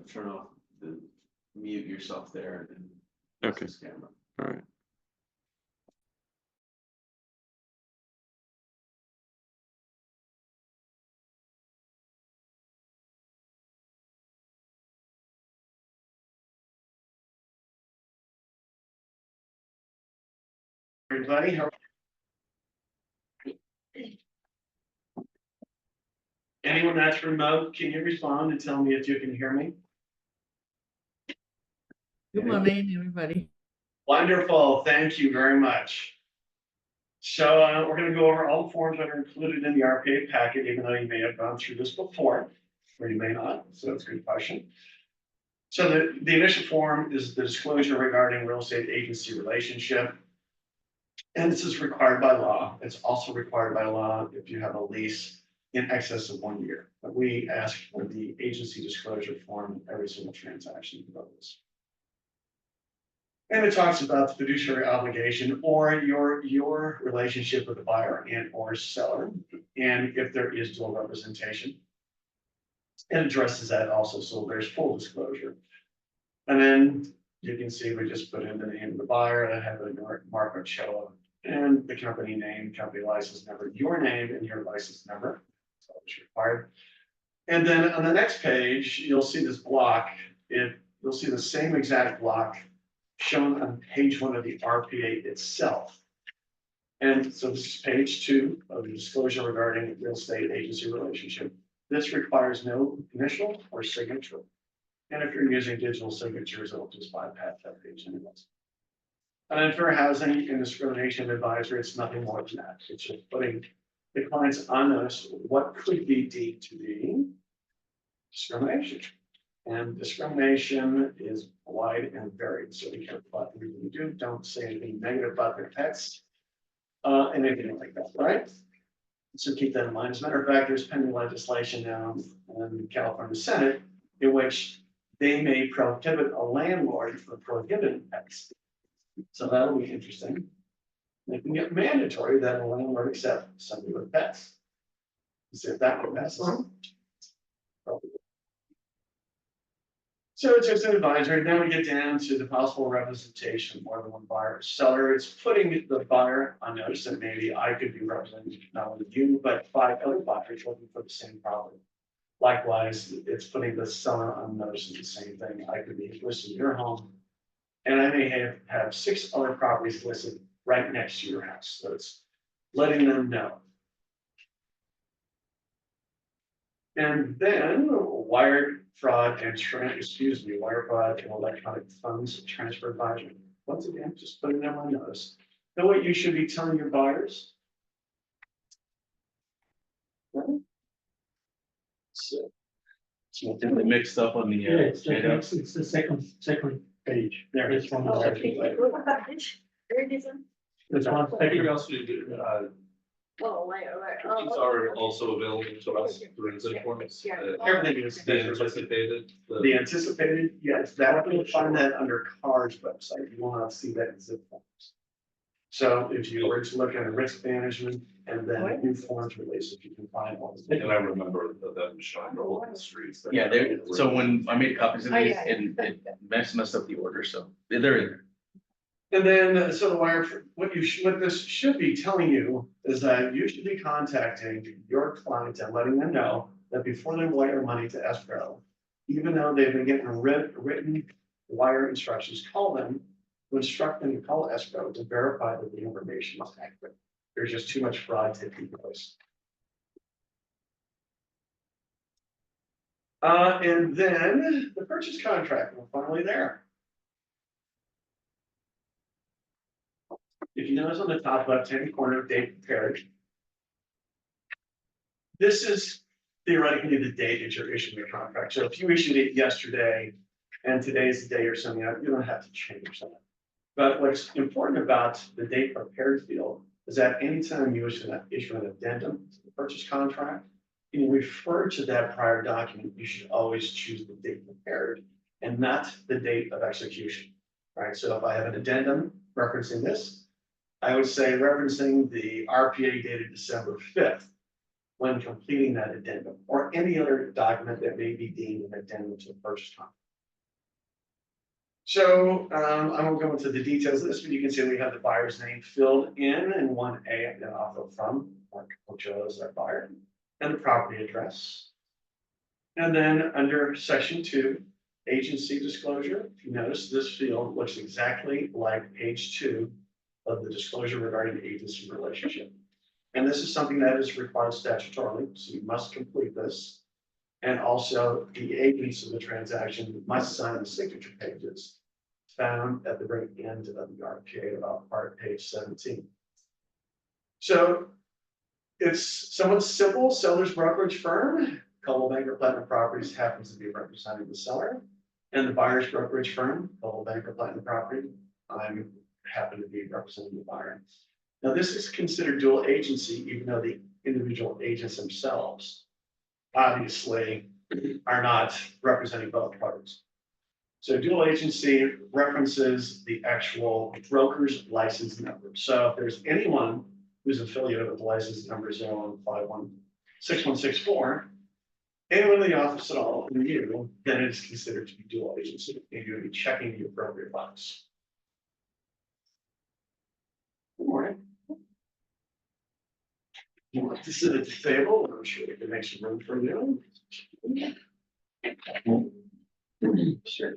turn off the mute yourself there and Okay. this camera. All right. Everybody, anyone that's remote, can you respond and tell me if you can hear me? Good morning, everybody. Wonderful, thank you very much. So we're going to go over all the forms that are included in the RPA packet, even though you may have gone through this before, or you may not, so it's a good question. So the initial form is the disclosure regarding real estate agency relationship. And this is required by law. It's also required by law if you have a lease in excess of 1 year. But we ask for the agency disclosure form in every single transaction of those. And it talks about the fiduciary obligation or your relationship with the buyer and or seller, and if there is dual representation. It addresses that also, so there's full disclosure. And then you can see we just put in the name of the buyer. I have a markup show and the company name, company license number, your name and your license number. That's always required. And then on the next page, you'll see this block. You'll see the same exact block shown on page 1 of the RPA itself. And so this is page 2 of the disclosure regarding real estate agency relationship. This requires no initial or signature. And if you're using digital signatures, it'll just bypass that page anyways. And then fair housing and discrimination advisory, it's nothing more than that. It's just putting the clients on notice what could be deemed to be discrimination. And discrimination is wide and varied. So be careful about everything you do. Don't say anything negative about their pets, anything like that, right? So keep that in mind. As a matter of fact, there's pending legislation now in the California Senate in which they may prohibit a landlord from prohibiting pets. So that'll be interesting. Making it mandatory that a landlord accept somebody with pets. See if that one passes. Probably. So it's just an advisory. Then we get down to the possible representation of more than one buyer or seller. It's putting the buyer on notice that maybe I could be representing not only you, but 5 other buyers looking for the same property. Likewise, it's putting the seller on notice of the same thing. I could be listed in your home, and I may have 6 other properties listed right next to your house. So it's letting them know. And then wire fraud and wire fraud and electronic funds transfer advisory. Once again, just putting them on notice. Know what you should be telling your buyers. Right? So They mixed up on the. It's the second page. there it is. One more. It's one I think second. also, Oh, right. sheets are also available to us through instant forms. Everything is The anticipated, the anticipated, yes, that you'll find that under CAR's website. You will not see that in zip forms. So if you were to look at risk management and then new forms releases, you can find all this. and I remember that was showing all the streets. Yeah, there, so when I made copies of Oh, these, yeah. it messed up the order, so they're in there. And then, so the wire, what this should be telling you is that you should be contacting your client and letting them know that before they wire money to escrow, even though they've been getting written wire instructions, call them to instruct them to call escrow to verify that the information is accurate. There's just too much fraud taking place. And then the purchase contract, we're finally there. If you notice on the top left-hand corner, date prepared. This is theoretically the date that you're issuing a contract. So if you issued it yesterday and today's the day or something, you don't have to change that. But what's important about the date prepared field is that anytime you issue an addendum to the purchase contract, and you refer to that prior document, you should always choose the date prepared and not the date of execution. Right? So if I have an addendum referencing this, I would say referencing the RPA dated December 5th. when completing that addendum or any other document that may be deemed an addendum to the purchase contract. So I won't go into the details of this, but you can see we have the buyer's name filled in 1A and also from Mark Ochoa as our buyer, and the property address. And then under section 2, agency disclosure, if you notice this field looks exactly like page 2 of the disclosure regarding the agency relationship. And this is something that is required statutorily, so you must complete this. And also the agents of the transaction must sign the signature pages found at the very end of the RPA, about part page 17. So it's somewhat simple. Seller's brokerage firm, Coldwell Banker Platinum Properties, happens to be representing the seller, and the buyer's brokerage firm, Coldwell Banker Platinum Property, I happen to be representing the buyer. Now, this is considered dual agency, even though the individual agents themselves obviously are not representing both parties. So dual agency references the actual broker's license number. So if there's anyone who's affiliated with license number 01516164, anyone in the office at all, and you, then it's considered to be dual agency, and you're going to be checking the appropriate box. Good morning. You want to sit at the table? I'm sure we can make some room for you. Sure.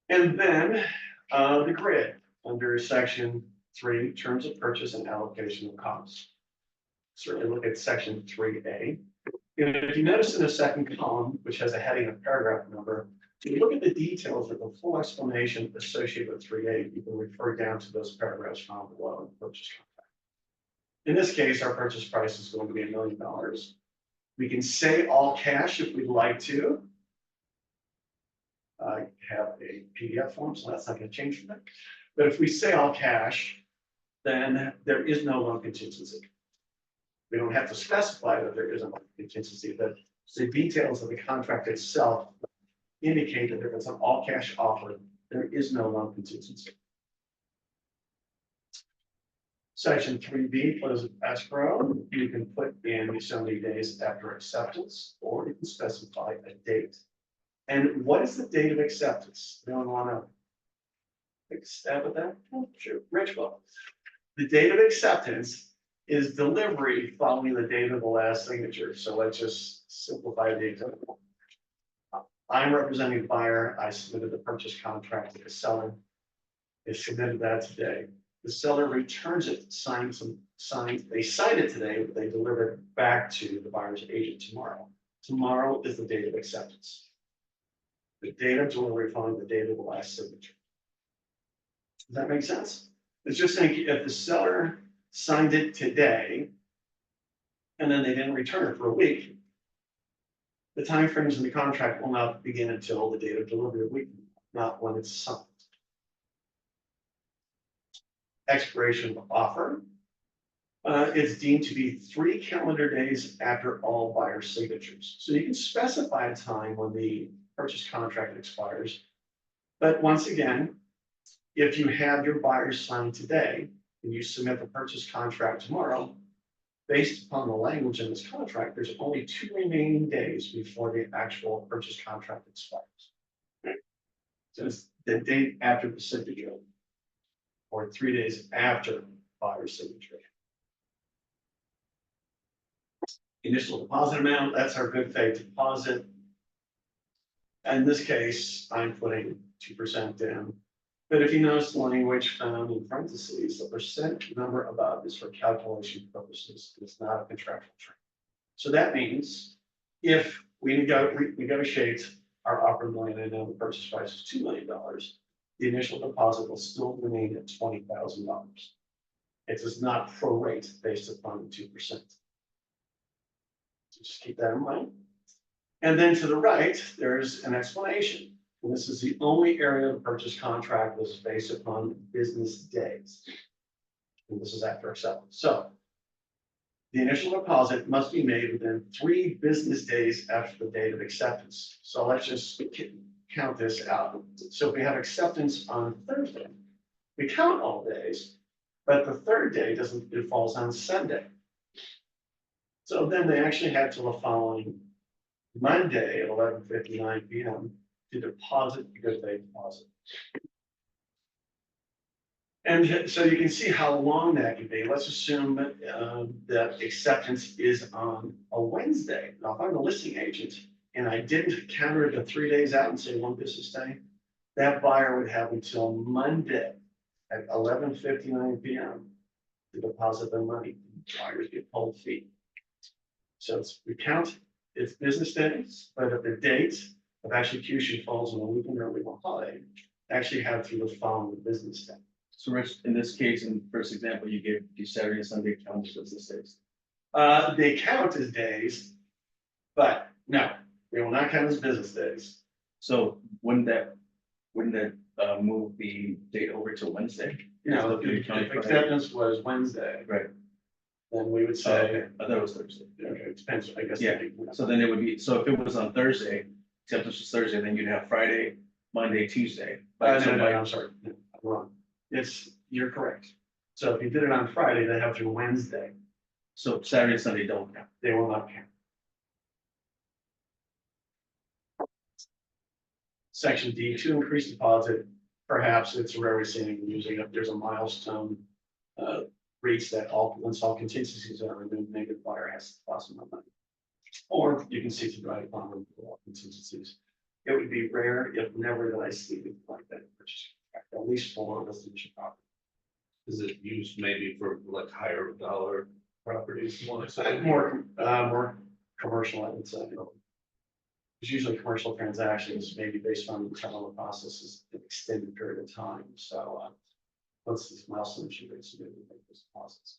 And then the grid under section 3, terms of purchase and allocation of costs. Certainly look at section 3A. And if you notice in the second column, which has a heading of paragraph number, if you look at the details of the full explanation associated with 3A, you can refer down to those paragraphs found below in the purchase contract. In this case, our purchase price is going to be $1 million. We can say all cash if we'd like to. I have a PDF form, so that's not going to change for that. But if we say all cash, then there is no loan contingency. We don't have to specify that there is a loan contingency, but the details of the contract itself indicate that if it's an all cash offer, there is no loan contingency. Section 3B, close of escrow. You can put in so many days after acceptance, or you can specify a date. And what is the date of acceptance? You don't want to take a stab at that? Oh, sure, Rich will. The date of acceptance is delivery following the date of the last signature. So let's just simplify the example. I'm representing the buyer. I submitted the purchase contract to the seller. They submitted that today. The seller returns it, they sign it today, but they deliver it back to the buyer's agent tomorrow. Tomorrow is the date of acceptance. The date of delivery following the date of the last signature. Does that make sense? It's just saying if the seller signed it today and then they didn't return it for a week, the timeframes in the contract will not begin until the date of delivery, a week, not when it's signed. Expiration of offer is deemed to be 3 calendar days after all buyer signatures. So you can specify a time when the purchase contract expires. But once again, if you have your buyer sign today and you submit the purchase contract tomorrow, based upon the language in this contract, there's only 2 remaining days before the actual purchase contract expires. So it's the date after the signature, or 3 days after buyer's signature. Initial deposit amount, that's our good faith deposit. In this case, I'm putting 2% down. But if you notice the language found in parentheses, the percent number above is for calculation purposes. It's not a contractual term. So that means if we negotiate our offer $1 million and now the purchase price is $2 million, the initial deposit will still remain at $20,000. It does not prorate based upon the 2%. So just keep that in mind. And then to the right, there's an explanation. And this is the only area of the purchase contract that is based upon business days. And this is after acceptance. So the initial deposit must be made within 3 business days after the date of acceptance. So let's just count this out. So if we have acceptance on Thursday, We count all days, but the third day it falls on Sunday. So then they actually had till the following Monday at 11:59 PM to deposit the good faith deposit. And so you can see how long that can be. Let's assume that acceptance is on a Wednesday. Now, if I'm a listing agent and I didn't counter the 3 days out and say one business day, that buyer would have until Monday at 11:59 PM to deposit their money. Buyers get cold feet. So we count it's business days, but if the date of execution falls on a weekend or a holiday, actually have to the following business day. So Rich, in this case, in first example, you gave you Saturday and Sunday count as business days. They count as days, but no, they will not count as business days. So wouldn't that move the date over to Wednesday? You know, Instead of if counting Friday? acceptance was Wednesday, Right. then we would Oh, say, okay. I thought it was Thursday. okay, it depends, I guess. Yeah. So then it would be, so if it was on Thursday, acceptance was Thursday, then you'd have Friday, Monday, Tuesday. No, I'm sorry, no, I'm wrong. You're correct. So if you did it on Friday, they have to Wednesday, So Saturday and Sunday don't count. they will not count. Section D, to increase deposit, perhaps it's where we're seeing using if there's a milestone. Rates that once all contingencies are removed, maybe the buyer has to deposit more money. Or you can see to drive upon them for all contingencies. It would be rare, if never, that I see anything like that, in purchase contract, at least for residential property. Is it used maybe for like higher dollar properties? More commercial, I would say. It's usually commercial transactions, maybe based on the term of the process is an extended period of time, so. Once these milestones, you basically make those deposits.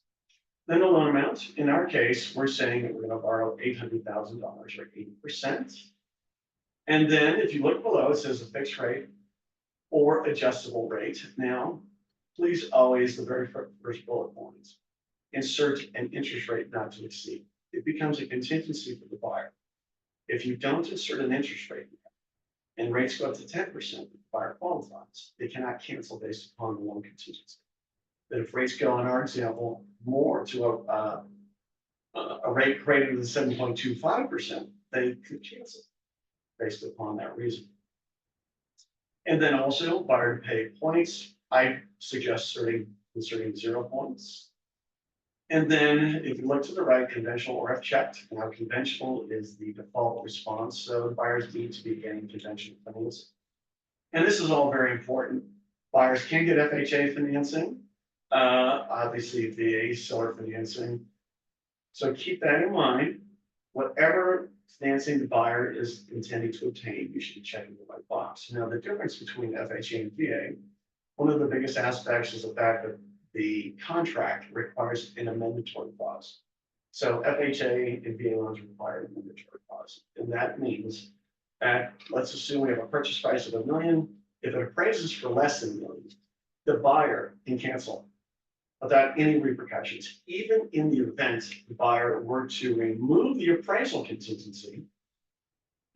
Then the loan amount, in our case, we're saying that we're gonna borrow $800,000 or 80%. And then if you look below, it says a fixed rate or adjustable rate. Now, please always, the very first bullet points, insert an interest rate not to exceed. It becomes a contingency for the buyer. If you don't insert an interest rate and rates go up to 10%, the buyer qualifies, they cannot cancel based upon the loan contingency. But if rates go, in our example, more to a rate greater than 7.25%, they could cancel based upon that reason. And then also buyer to pay points, I suggest inserting 0 points. And then if you look to the right, conventional or if checked, now conventional is the default response. So the buyers need to be getting conventional financing. And this is all very important. Buyers can get FHA financing, obviously VA seller financing. So keep that in mind. Whatever financing the buyer is intending to obtain, you should be checking the right box. Now, the difference between FHA and VA, one of the biggest aspects is the fact that the contract requires an amendatory clause. So FHA and VA loans require an amendatory clause. And that means that, let's assume we have a purchase price of $1 million. If it appraises for less than $1 million, the buyer can cancel without any repercussions. Even in the event the buyer were to remove the appraisal contingency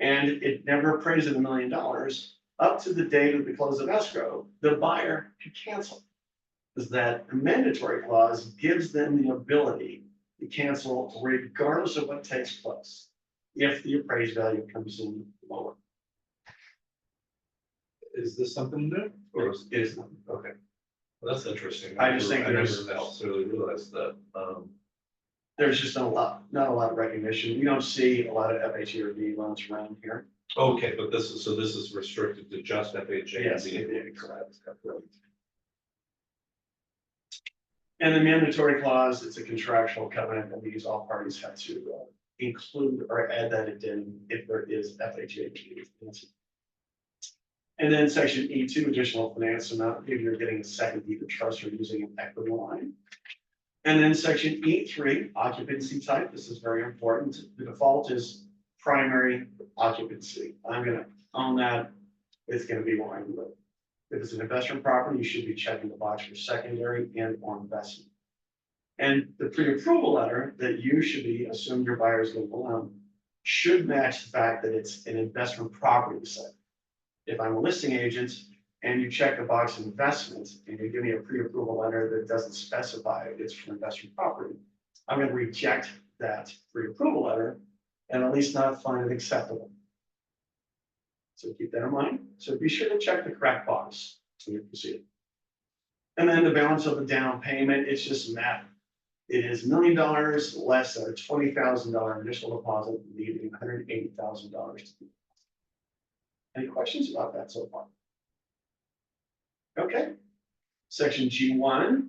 and it never appraised at $1 million, up to the date of the close of escrow, the buyer could cancel. Is that a mandatory clause gives them the ability to cancel regardless of what takes place if the appraised value comes in lower. Is this something new? Or is, It is not, okay. well, that's interesting. I just think I never there's- necessarily realized that. There's just not a lot of recognition. We don't see a lot of FHA or VA loans around here. Okay, but this is restricted to just FHA. Yes, and VA. it is, correct. And the mandatory clause, it's a contractual covenant that means all parties have to include or add that addendum if there is FHA. financing. And then section E2, additional finance amount, if you're getting a second deed of trust or using an equity line. And then section E3, occupancy type, this is very important. The default is primary occupancy. I'm gonna own that, it's gonna be where I live. If it's an investment property, you should be checking the box for secondary and or investment. And the pre-approval letter that you should be, assume your buyer is going to loan, should match the fact that it's an investment property site. If I'm a listing agent, and you check the box investments, and you give me a pre-approval letter that doesn't specify it's for investment property, I'm gonna reject that pre-approval letter and at least not find it acceptable. So keep that in mind. So be sure to check the correct box when you proceed. And then the balance of the down payment, it's just math. It is $1 million less than a $20,000 initial deposit, leaving $180,000. Any questions about that so far? Okay. Section G1.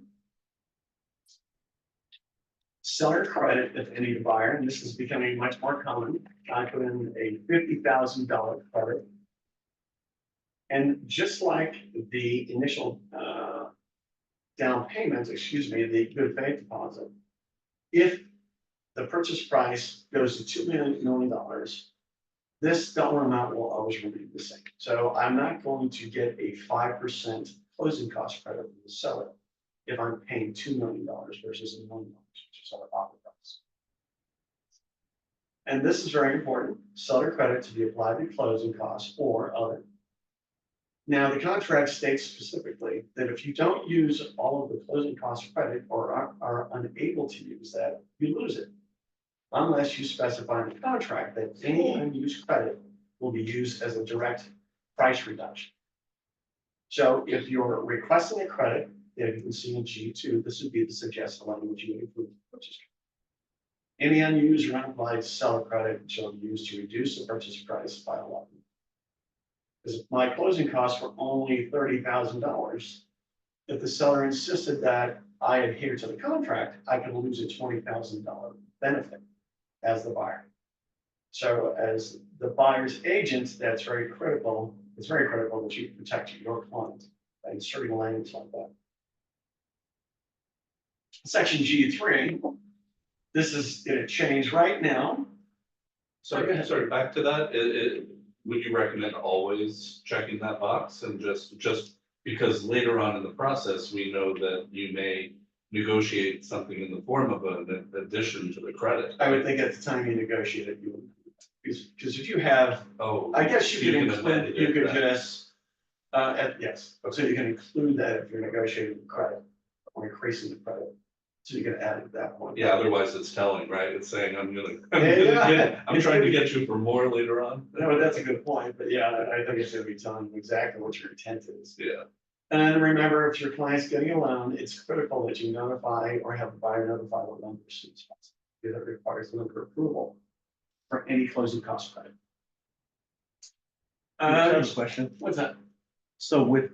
Seller credit, if any, to buyer, and this is becoming much more common. I put in a $50,000 credit. And just like the initial down payment, excuse me, the good faith deposit, if the purchase price goes to $2 million, this dollar amount will always remain the same. So I'm not going to get a 5% closing cost credit from the seller if I'm paying $2 million versus $1 million, which is our offer price. And this is very important, seller credit to be applied to closing costs or other. Now, the contract states specifically that if you don't use all of the closing cost credit or are unable to use that, you lose it. Unless you specify in the contract that any unused credit will be used as a direct price reduction. So if you're requesting a credit, if you can see in G2, this would be the suggested language you would include in the purchase contract. Any unused or unapplied seller credit shall be used to reduce the purchase price by 11. Because if my closing costs were only $30,000, if the seller insisted that I adhere to the contract, I could lose a $20,000 benefit as the buyer. So as the buyer's agent, that's very critical. It's very critical that you protect your client by inserting language like that. Section G3, this is going to change right now. Sorry, back to that, would you recommend always checking that box and just because later on in the process, we know that you may negotiate something in the form of an addition to the credit? I would think at the time you negotiate it, you would, because if you have, Oh. I guess you could amend include, it you could then. just, yes, so you can include that if you're negotiating the credit or increasing the credit. So you can add it at that point. Yeah, otherwise it's telling, right? It's saying I'm Yeah. I'm trying to get you for more later on. No, that's a good point, but yeah, I think it's gonna be telling you exactly what your intent is. Yeah, And remember, if your client's getting a loan, it's critical that you notify or have the buyer notify the lender as soon as possible, because it requires lender approval for any closing cost credit. I have a question. What's that? So with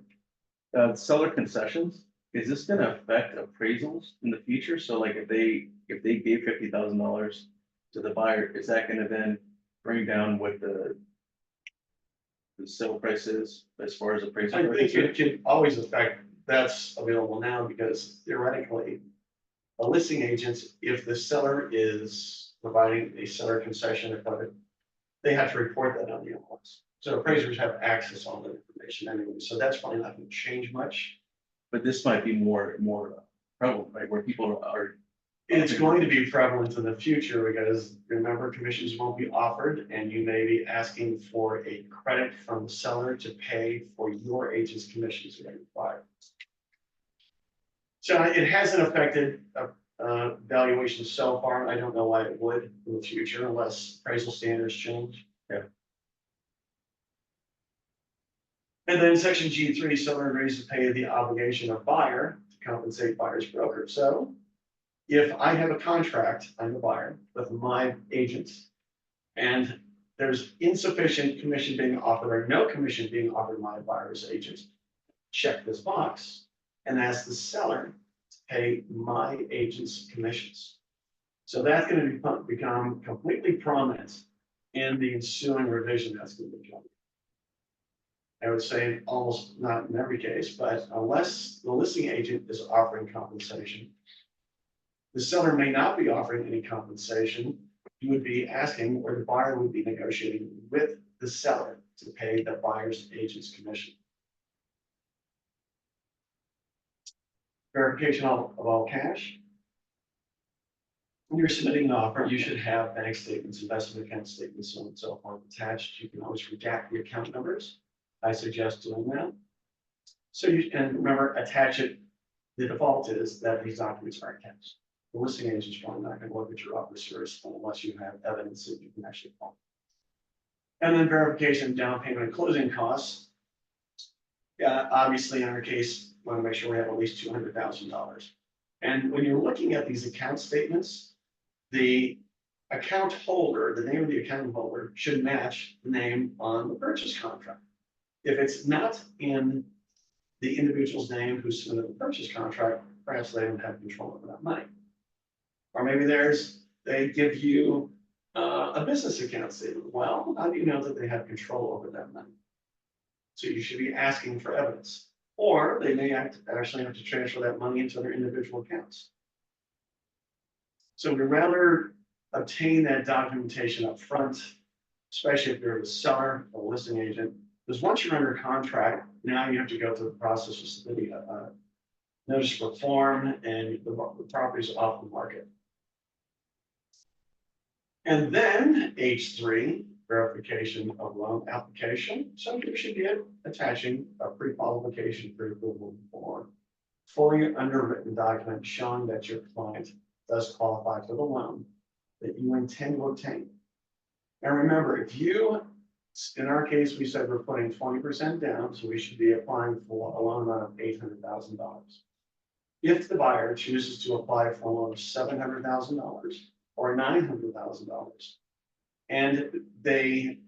seller concessions, is this gonna affect appraisals in the future? So like if they gave $50,000 to the buyer, is that gonna then bring down what the sale price is as far as appraisal? I think it can always affect, that's available now because theoretically, a listing agent, if the seller is providing a seller concession or credit, they have to report that on the invoice. So appraisers have access on that information anyway, so that's probably not going to change much. But this might be more prevalent, right, where people are. It's going to be prevalent in the future because remember, commissions won't be offered and you may be asking for a credit from the seller to pay for your agent's commissions that are required. So it hasn't affected valuation so far. I don't know why it would in the future unless appraisal standards change. Yeah. And then section G3, seller agrees to pay the obligation of buyer to compensate buyer's broker. So if I have a contract, I'm the buyer with my agents, and there's insufficient commission being offered or no commission being offered my buyer's agent, check this box and ask the seller to pay my agent's commissions. So that's going to become completely prominent in the ensuing revision that's going to be coming. I would say almost not in every case, but unless the listing agent is offering compensation, the seller may not be offering any compensation. You would be asking, or the buyer would be negotiating with the seller to pay the buyer's agent's commission. Verification of all cash. When you're submitting an offer, you should have bank statements, investment account statements, so on and so forth attached. You can always redact the account numbers. I suggest doing that. So you can remember, attach it, the default is that these documents are attached. The listing agent is probably not going to look at your officers unless you have evidence that you can actually follow. And then verification, down payment, and closing costs. Yeah, obviously in our case, want to make sure we have at least $200,000. And when you're looking at these account statements, the account holder, the name of the account holder should match the name on the purchase contract. If it's not in the individual's name who submitted the purchase contract, perhaps they don't have control over that money. Or maybe they give you a business account statement. Well, how do you know that they have control over that money? So you should be asking for evidence. Or they may actually have to transfer that money into their individual accounts. So we'd rather obtain that documentation up front, especially if you're a seller or listing agent, because once you're under contract, now you have to go through the process of submitting a notice of form, and the property's off the market. And then H3, verification of loan application. So you should be attaching a pre-qualification pre-approval form, fully underwritten document showing that your client does qualify for the loan that you intend to obtain. And remember, if you, in our case, we said we're putting 20% down, so we should be applying for a loan amount of $800,000. If the buyer chooses to apply for a loan of $700,000 or $900,000, and they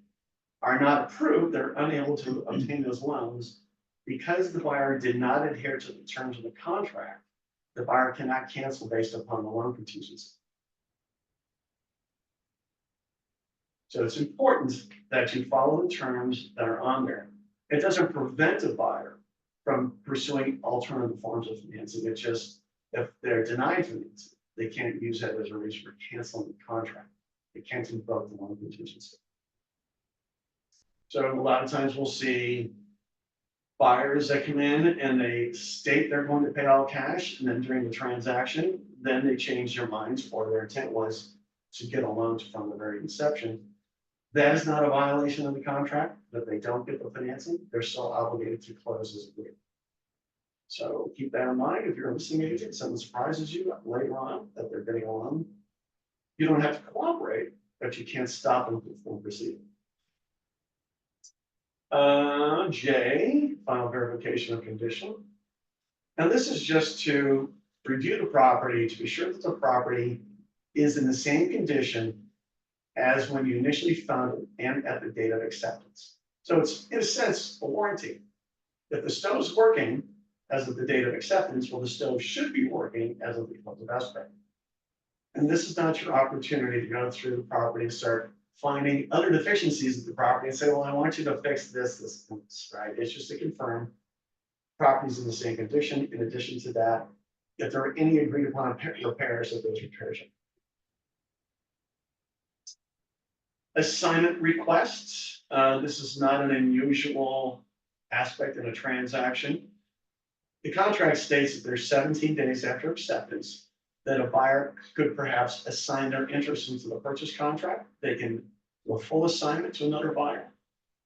are not approved, they're unable to obtain those loans, because the buyer did not adhere to the terms of the contract, the buyer cannot cancel based upon the loan contingency. So it's important that you follow the terms that are on there. It doesn't prevent a buyer from pursuing alternative forms of financing. It's just, if they're denied financing, they can't use that as a reason for canceling the contract. They can't invoke the loan contingency. So a lot of times we'll see buyers that come in and they state they're going to pay all cash, and then during the transaction, then they change their minds, or their intent was to get a loan from the very inception. That is not a violation of the contract. That they don't get the financing, they're still obligated to close as agreed. So keep that in mind. If you're a listing agent, someone surprises you later on that they're getting a loan, you don't have to cooperate, but you can't stop them from proceeding. J, final verification of condition. Now this is just to review the property to be sure that the property is in the same condition as when you initially found it and at the date of acceptance. So it's, in a sense, a warranty. If the stove's working as of the date of acceptance, well, the stove should be working as of the close of escrow. And this is not your opportunity to go through the property and start finding other deficiencies of the property and say, well, I want you to fix this, right? It's just to confirm property's in the same condition. In addition to that, if there are any agreed upon repairs, that those repairs are. Assignment requests. This is not an unusual aspect in a transaction. The contract states that there's 17 days after acceptance that a buyer could perhaps assign their interest into the purchase contract. They can do a full assignment to another buyer.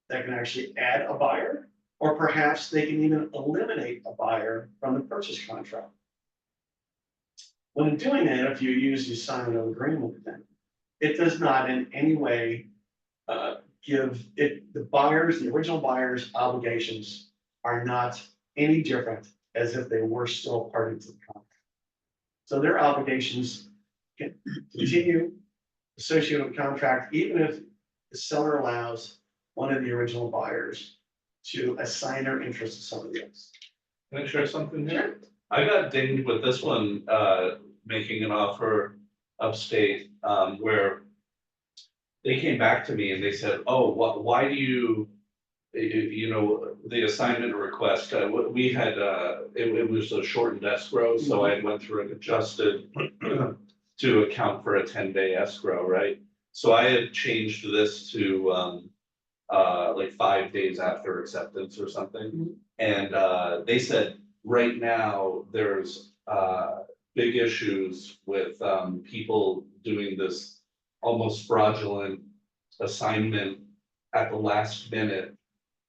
They can actually add a buyer, or perhaps they can even eliminate a buyer from the purchase contract. When doing that, if you use the assignment of agreement, then it does not in any way give it, the original buyer's obligations are not any different as if they were still party to the contract. So their obligations can continue associated with the contract, even if the seller allows one of the original buyers to assign their interest to somebody else. Can I share something here? I got dinged with this one, making an offer upstate, where they came back to me and they said, oh, why do you, the assignment request, we had, it was a shortened escrow, so I went through and adjusted to account for a 10-day escrow, right? So I had changed this to, like 5 days after acceptance or something. And they said, right now, there's big issues with people doing this almost fraudulent assignment at the last minute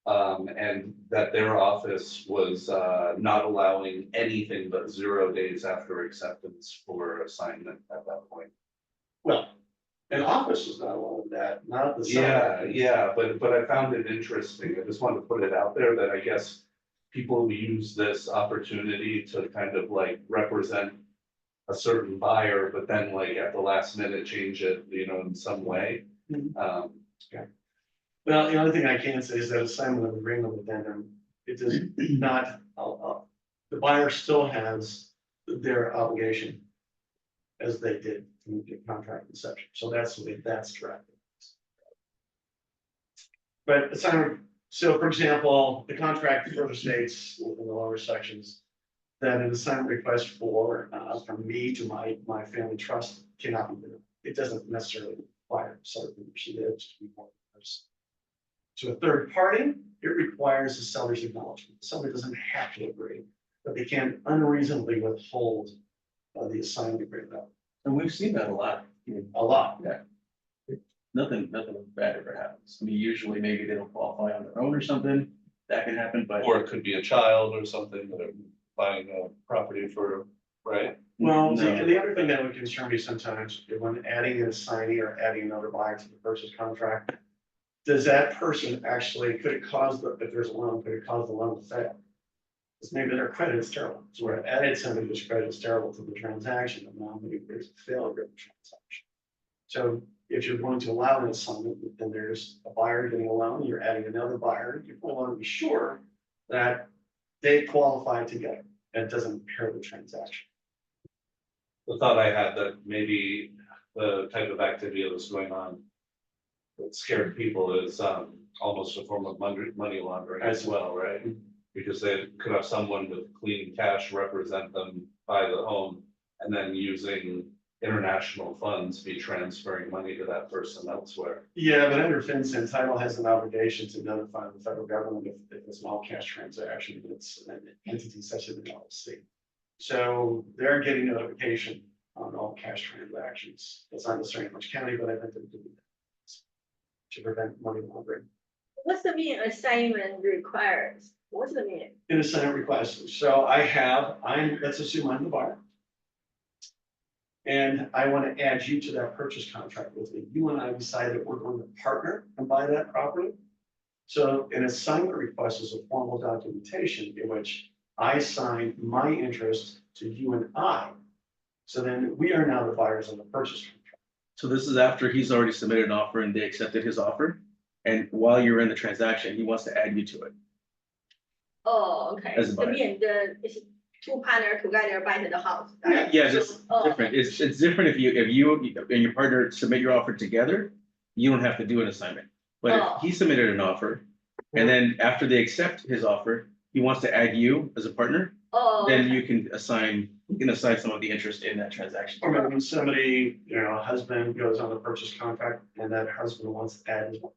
And that their office was, not allowing anything but 0 days after acceptance for assignment at that point. Well, an office is not allowed that, not the Yeah, seller. yeah, but I found it interesting. I just wanted to put it out there that I guess people use this opportunity to kind of like represent a certain buyer, but then like at the last minute change it, in some way. Mhm. Yeah. Well, the only thing I can say is that assignment of agreement addendum, it does not, the buyer still has their obligation as they did in the contract inception. So that's the way that's correct. But assignment, so for example, the contract further states in the lower sections that an assignment request from me to my family trust cannot be done. It doesn't necessarily require something she did to be more. To a third party, it requires the seller's acknowledgement. The seller doesn't have to agree, but they can unreasonably withhold the assignment agreement. And we've seen that a lot. A lot. Nothing bad ever happens. I mean, usually maybe they don't qualify on their own or something, that can happen, but. Or it could be a child or something that are buying a property for, right? Well, No. the other thing that would concern me sometimes is when adding an assignee or adding another buyer to the purchase contract. Does that person actually, could it cause if there's a loan, could it cause the loan to fail? Because maybe their credit is terrible. So we're added somebody whose credit is terrible to the transaction, and now maybe there's a failure of the transaction. So if you're going to allow an assignment, then there's a buyer getting a loan, you're adding another buyer, you want to be sure that they qualify together. That doesn't impair the transaction. The thought I had that maybe the type of activity that was going on that scared people is almost a form of money laundering as well, right? Because they could have someone with clean cash represent them, buy the home, and then using international funds be transferring money to that person elsewhere. Yeah, but under FinCEN, title has an obligation to notify the federal government if it's an all cash transaction, it's an entity such as an LLC. So they're getting notification on all cash transactions. It's not necessarily in Orange County, but I think they're doing that to prevent money laundering. What's the mean assignment requires? What's the mean? In a Senate request, so let's assume I'm the buyer. And I want to add you to that purchase contract with me. You and I decide that we're going to partner and buy that property. So an assignment request is a formal documentation in which I assign my interest to you and I. So then we are now the buyers on the purchase contract. So this is after he's already submitted an offer and they accepted his offer. And while you're in the transaction, he wants to add you to it. Oh, okay. As a buyer. It's two partner together buy the house. Yeah, just Oh. different. It's different if you and your partner submit your offer together, you don't have to do an assignment. But Oh. if he submitted an offer, and then after they accept his offer, he wants to add you as a partner, Oh. then you can assign some of the interest in that transaction. Or maybe when somebody, a husband goes on a purchase contract and that husband wants to add his wife.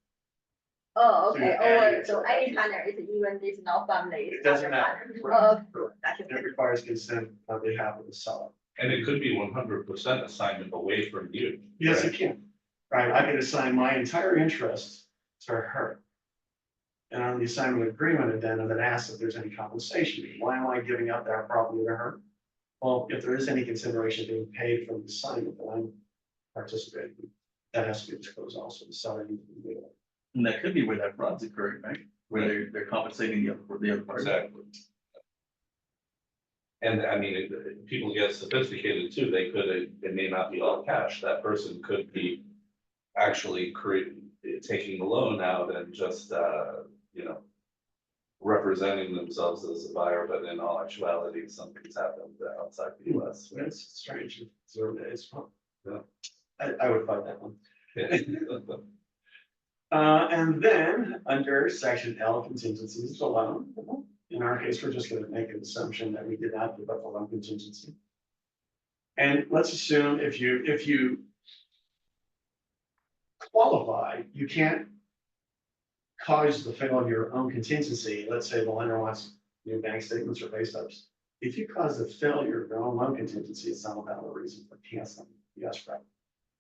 Oh, So okay. you're adding So it. any partner is even it's not family. It doesn't matter. Oh, gotcha. It requires consent on behalf of the seller. And it could be 100% assignment away from you. Yes, right? it can. Right, I can assign my entire interest to her. And on the assignment agreement addendum, it asks if there's any compensation. Why am I giving up that property to her? Well, if there is any consideration being paid from the assignment that I'm participating, that has to be disclosed also. The seller needs to be aware. And that could be where that fraud's occurring, right? Where they're compensating the other party. Exactly. And I mean, people get sophisticated too. It may not be all cash. That person could be actually taking the loan out and just, representing themselves as a buyer, but in all actuality, something's happened outside the US. right? That's strange. So it's fun. Yeah. I would find that one. And then under section L, contingencies, the loan. In our case, we're just gonna make an assumption that we did not give up the loan contingency. And let's assume if you qualify, you can't cause the failure of your own contingency. Let's say the lender wants new bank statements or pay stubs. If you cause the failure of your own loan contingency, it's not a valid reason for canceling the escrow.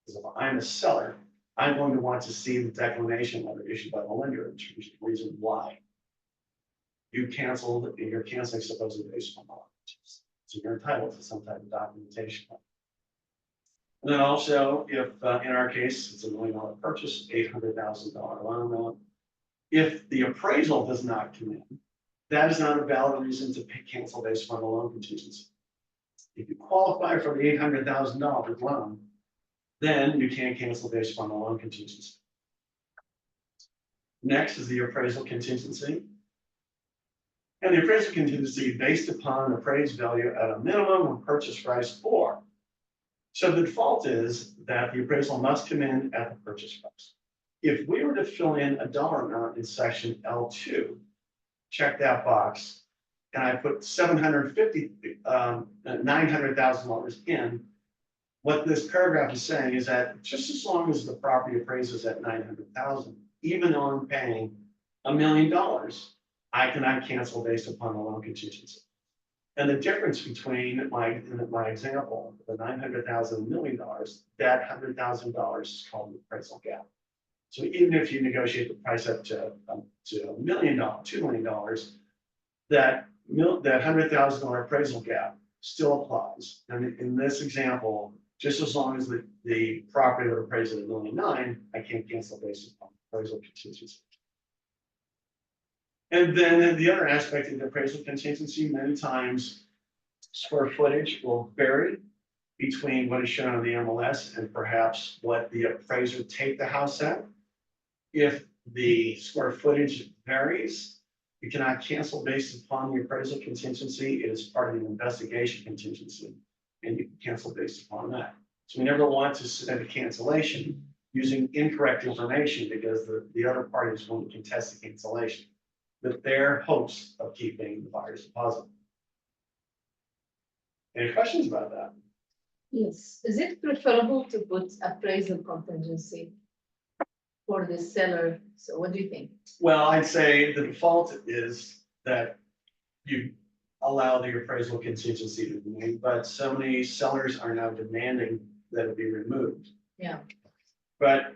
Because if I'm a seller, I'm going to want to see the declination letter issued by the lender in terms of the reason why you're canceling supposedly based on law. So you're entitled to some type of documentation. And then also, if, in our case, it's $1 million purchase, $800,000 loan amount. If the appraisal does not come in, that is not a valid reason to cancel based upon the loan contingency. If you qualify for the $800,000 loan, then you can't cancel based upon the loan contingency. Next is the appraisal contingency. And the appraisal contingency based upon appraised value at a minimum of purchase price or. So the default is that the appraisal must come in at the purchase price. If we were to fill in a dollar amount in section L2, check that box, and I put $900,000 in, what this paragraph is saying is that just as long as the property appraises at 900,000, even though I'm paying $1 million, I cannot cancel based upon the loan contingency. And the difference between my example, the 900,000 $1 million, that $100,000 is called the appraisal gap. So even if you negotiate the price up to $1 million, $2 million, that $100,000 appraisal gap still applies. And in this example, just as long as the property that appraised at $1.9 million, I can't cancel based upon appraisal contingency. And then the other aspect of the appraisal contingency, many times square footage will vary between what is shown on the MLS and perhaps what the appraiser taped the house at. If the square footage varies, you cannot cancel based upon the appraisal contingency. It is part of the investigation contingency, and you can cancel based upon that. So we never want to submit a cancellation using incorrect information because the other parties won't contest the cancellation with their hopes of keeping the buyer's deposit. Any questions about that? Yes, is it preferable to put appraisal contingency for the seller? So what do you think? Well, I'd say the default is that you allow the appraisal contingency to remain, but so many sellers are now demanding that it be removed. Yeah. But,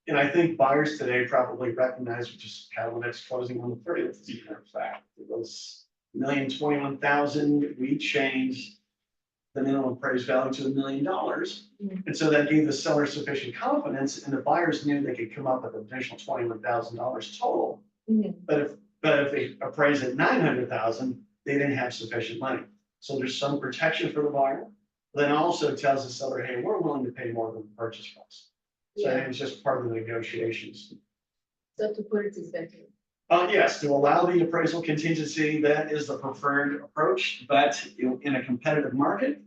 and I think buyers today probably recognize we just had the next closing on the 30th, as a matter of fact. It was $1,021,000. We changed the minimum appraised value to $1 million. And so that gave the seller sufficient confidence, and the buyers knew they could come up with an additional $21,000 total. But if they appraise at 900,000, they didn't have sufficient money. So there's some protection for the buyer. Then also tells the seller, hey, we're willing to pay more than the purchase price. So I think it's just part of the negotiations. So to put it is better. Yes, to allow the appraisal contingency, that is the preferred approach, but in a competitive market,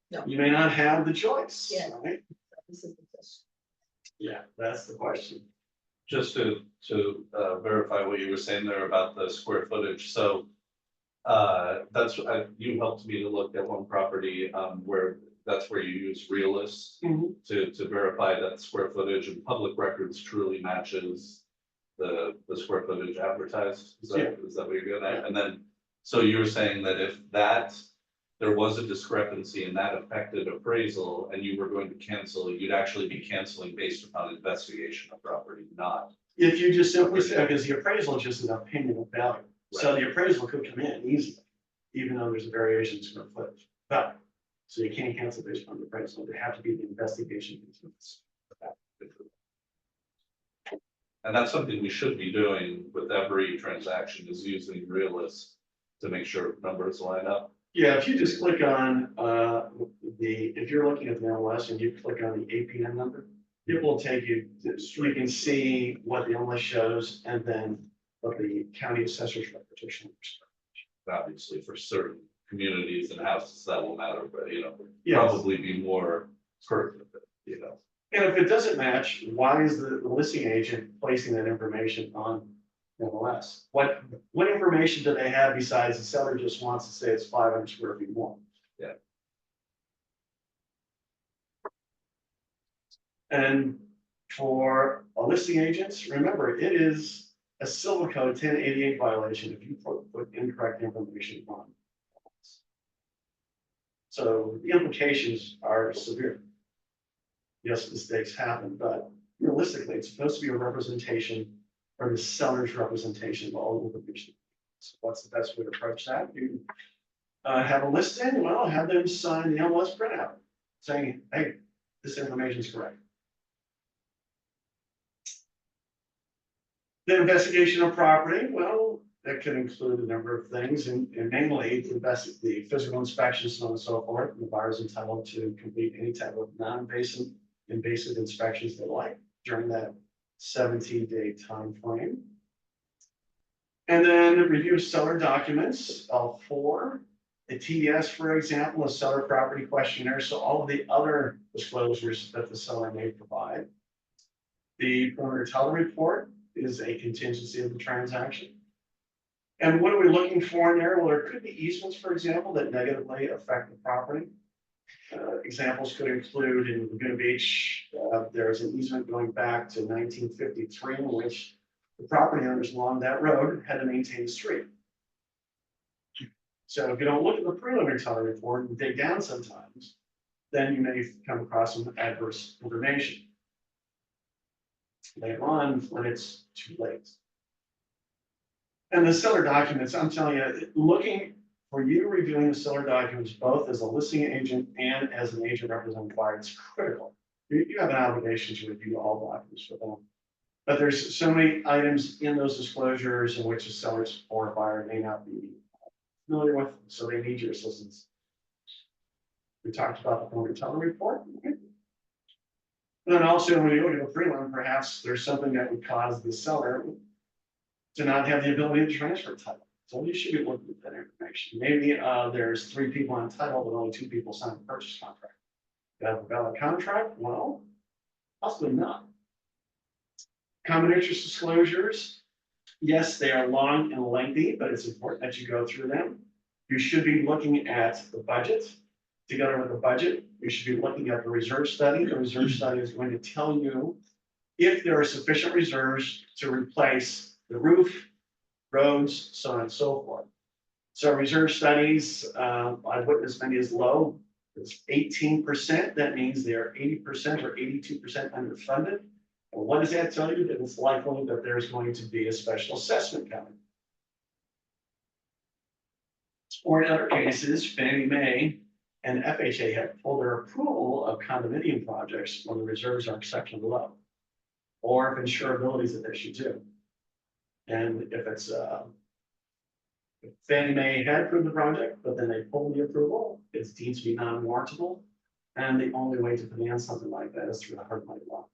No. you may not have the choice. Yeah. Right? This is the question. Yeah, that's the question. Just to verify what you were saying there about the square footage, so that's, you helped me to look at one property where that's where you use Realist to verify that square footage and public records truly matches the square footage advertised. Is that what you're getting at? And then, so you were saying that if there was a discrepancy and that affected appraisal and you were going to cancel, you'd actually be canceling based upon investigation of property, not. If you just simply say, because the appraisal is just an opinion of value. So the appraisal could come in easily, even though there's a variation in square footage. But, so you can't cancel based on the appraisal. There have to be the investigation. And that's something we should be doing with every transaction, is using Realist to make sure numbers line up. Yeah, if you just click on if you're looking at the MLS and you click on the APN number, it will take you, so you can see what the MLS shows and then what the county assessor's repetition. Obviously, for certain communities and houses, that will matter, but Yes. probably be more pertinent, And if it doesn't match, why is the listing agent placing that information on MLS? What information do they have besides the seller just wants to say it's 500 square feet more? Yeah. And for a listing agents, remember, it is a civil code 1088 violation if you put incorrect information on. So the implications are severe. Yes, mistakes happen, but realistically, it's supposed to be a representation or the seller's representation of all information. So what's the best way to approach that? You have a listing, well, have them sign the MLS printout saying, hey, this information is correct. The investigation of property, well, that could include a number of things, and mainly the physical inspections, so on and so forth. The buyer is entitled to complete any type of non-invasive inspections they like during that 17-day time frame. And then review seller documents, L4, the TDS, for example, a seller property questionnaire, so all of the other disclosures that the seller may provide. The preliminary title report is a contingency of the transaction. And what are we looking for in there? Well, there could be easements, for example, that negatively affect the property. Examples could include in Laguna Beach, there's an easement going back to 1953 in which the property owners along that road had to maintain the street. So if you don't look at the preliminary title report and dig down sometimes, then you may come across some adverse information later on when it's too late. And the seller documents, I'm telling you, looking for you reviewing the seller documents, both as a listing agent and as an agent representing buyer, it's critical. You have an obligation to review all documents for them. But there's so many items in those disclosures in which a seller or a buyer may not be familiar with, so they need your assistance. We talked about the preliminary title report. And then also, when you look at the prelim, perhaps there's something that would cause the seller to not have the ability to transfer title. So you should be looking at that information. Maybe there's 3 people on title, but only 2 people signed the purchase contract. You have a valid contract? Well, possibly not. Common interest disclosures. Yes, they are long and lengthy, but it's important that you go through them. You should be looking at the budget. Together with the budget, you should be looking at the reserve study. The reserve study is going to tell you if there are sufficient reserves to replace the roof, roads, so on and so forth. So reserve studies, I've witnessed many as low as 18%. That means they're 80% or 82% underfunded. And what does that tell you? That it's likely that there's going to be a special assessment coming. Or in other cases, Fannie Mae and FHA have pulled their approval of condominium projects when the reserves are exceptionally low, or if insurability is an issue too. And if it's if Fannie Mae had approved the project, but then they pulled the approval, it's deemed to be non-warrantable. And the only way to finance something like that is through the hard money law.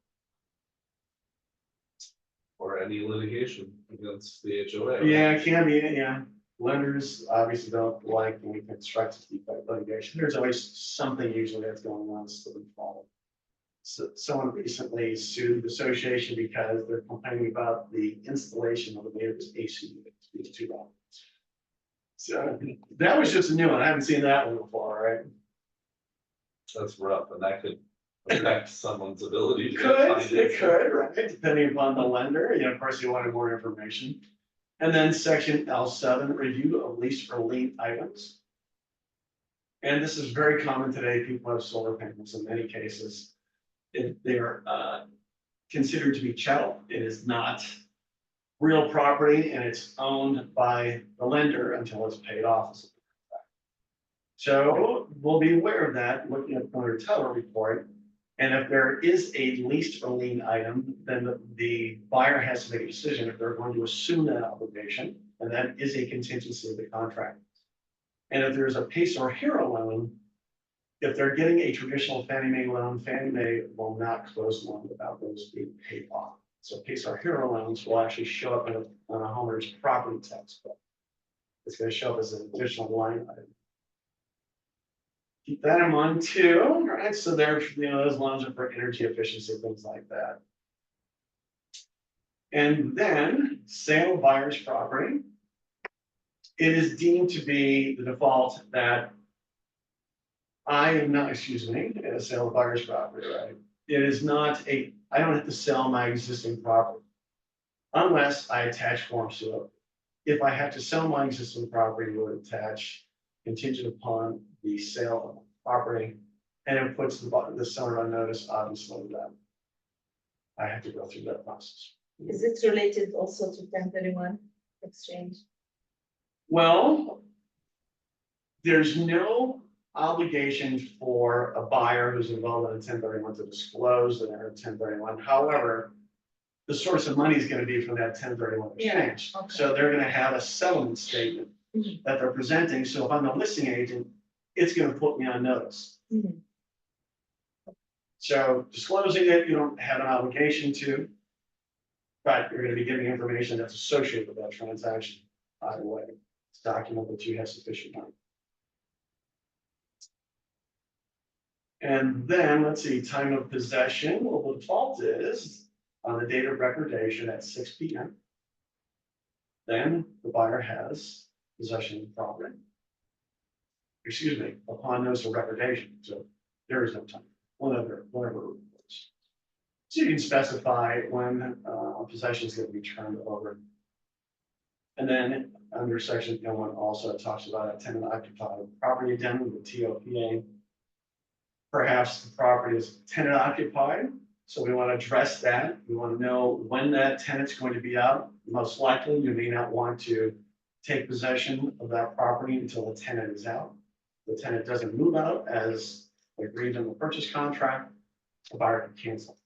Or any litigation against the HOA. Yeah, it can be, yeah. Lenders obviously don't like any constructive defect litigation. There's always something usually that's going on, so they follow. So someone recently sued the association because they're complaining about the installation of the neighbor's AC unit. It's $2. So that was just a new one. I haven't seen that one before, right? That's rough, and that could affect someone's ability to get It financing. could, right? Depending upon the lender, you know, of course, you wanted more information. And then section L7, review of lease or lien items. And this is very common today. People have solar panels in many cases. If they're considered to be chattel, it is not real property and it's owned by the lender until it's paid off. So we'll be aware of that, looking at the title report. And if there is a leased or lien item, then the buyer has to make a decision if they're going to assume that obligation, and that is a contingency of the contract. And if there's a PACE or HERO loan, if they're getting a traditional Fannie Mae loan, Fannie Mae will not close the loan without those being paid off. So PACE or HERO loans will actually show up on a homeowner's property tax bill. It's going to show up as an additional line item. Keep that in mind too, right? So there, you know, those loans are for energy efficiency, things like that. And then sale of buyer's property. It is deemed to be the default that I am not, excuse me, a sale of buyer's property, right? It is not I don't have to sell my existing property unless I attach forms to it. If I have to sell my existing property, it would attach contingent upon the sale of the property, and it puts the seller on notice, obviously, that I have to go through that process. Is it related also to 1031 exchange? Well, there's no obligation for a buyer who's involved in a 1031 to disclose that they're a 1031. However, the source of money is going to be from that 1031 exchange. okay. So they're going to have a settlement statement Mhm. that they're presenting. So if I'm the listing agent, it's going to put me on notice. Mhm. So disclosing it, you don't have an obligation to, but you're going to be giving information that's associated with that transaction. Either way, it's document that you have sufficient money. And then, let's see, time of possession, well, the default is on the date of recordation at 6 p.m. Then the buyer has possession of the property. Excuse me, upon notice of recordation, so there is no time, whenever it was. So you can specify when possession is going to be turned over. And then under section N1 also talks about a tenant occupied property addendum with TOPA. Perhaps the property is tenant occupied, so we want to address that. We want to know when that tenant's going to be out. Most likely, you may not want to take possession of that property until the tenant is out. The tenant doesn't move out as agreed in the purchase contract, the buyer can cancel.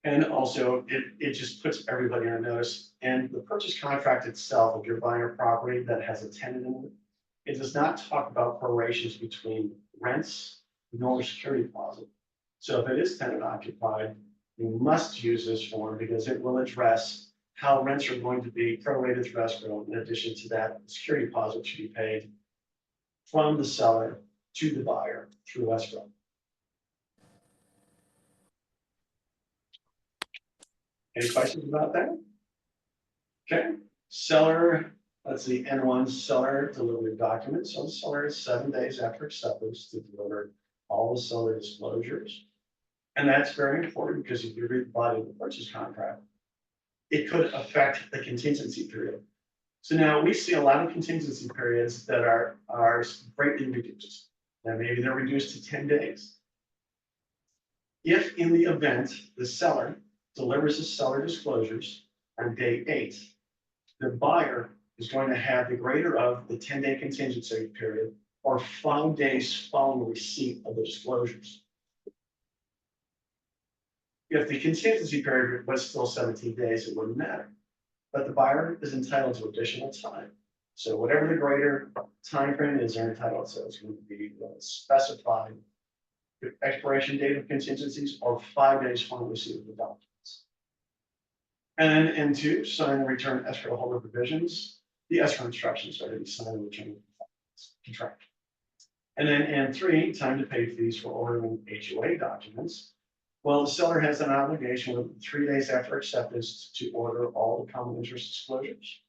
And also, it just puts everybody on notice. And the purchase contract itself, if you're buying a property that has a tenant in it, it does not talk about prorations between rents nor security deposit. So if it is tenant occupied, you must use this form because it will address how rents are going to be prorated through escrow. In addition to that, security deposit should be paid from the seller to the buyer through escrow. Any questions about that? Okay, seller, let's see, N1 seller delivery documents. So the seller is 7 days after acceptance to deliver all the seller disclosures. And that's very important because if you read the body of the purchase contract, it could affect the contingency period. So now we see a lot of contingency periods that are greatly reduced. And maybe they're reduced to 10 days. If in the event the seller delivers the seller disclosures on day 8, the buyer is going to have the greater of the 10-day contingency period or 5 days following receipt of the disclosures. If the contingency period was still 17 days, it wouldn't matter. But the buyer is entitled to additional time. So whatever the greater time frame is, they're entitled to. It's going to be specified the expiration date of contingencies or 5 days following receipt of the documents. And then N2, sign and return escrow holder provisions. The escrow instructions are to be signed and returned contract. And then N3, time to pay fees for ordering HOA documents. Well, the seller has an obligation within 3 days after acceptance to order all the common interest disclosures.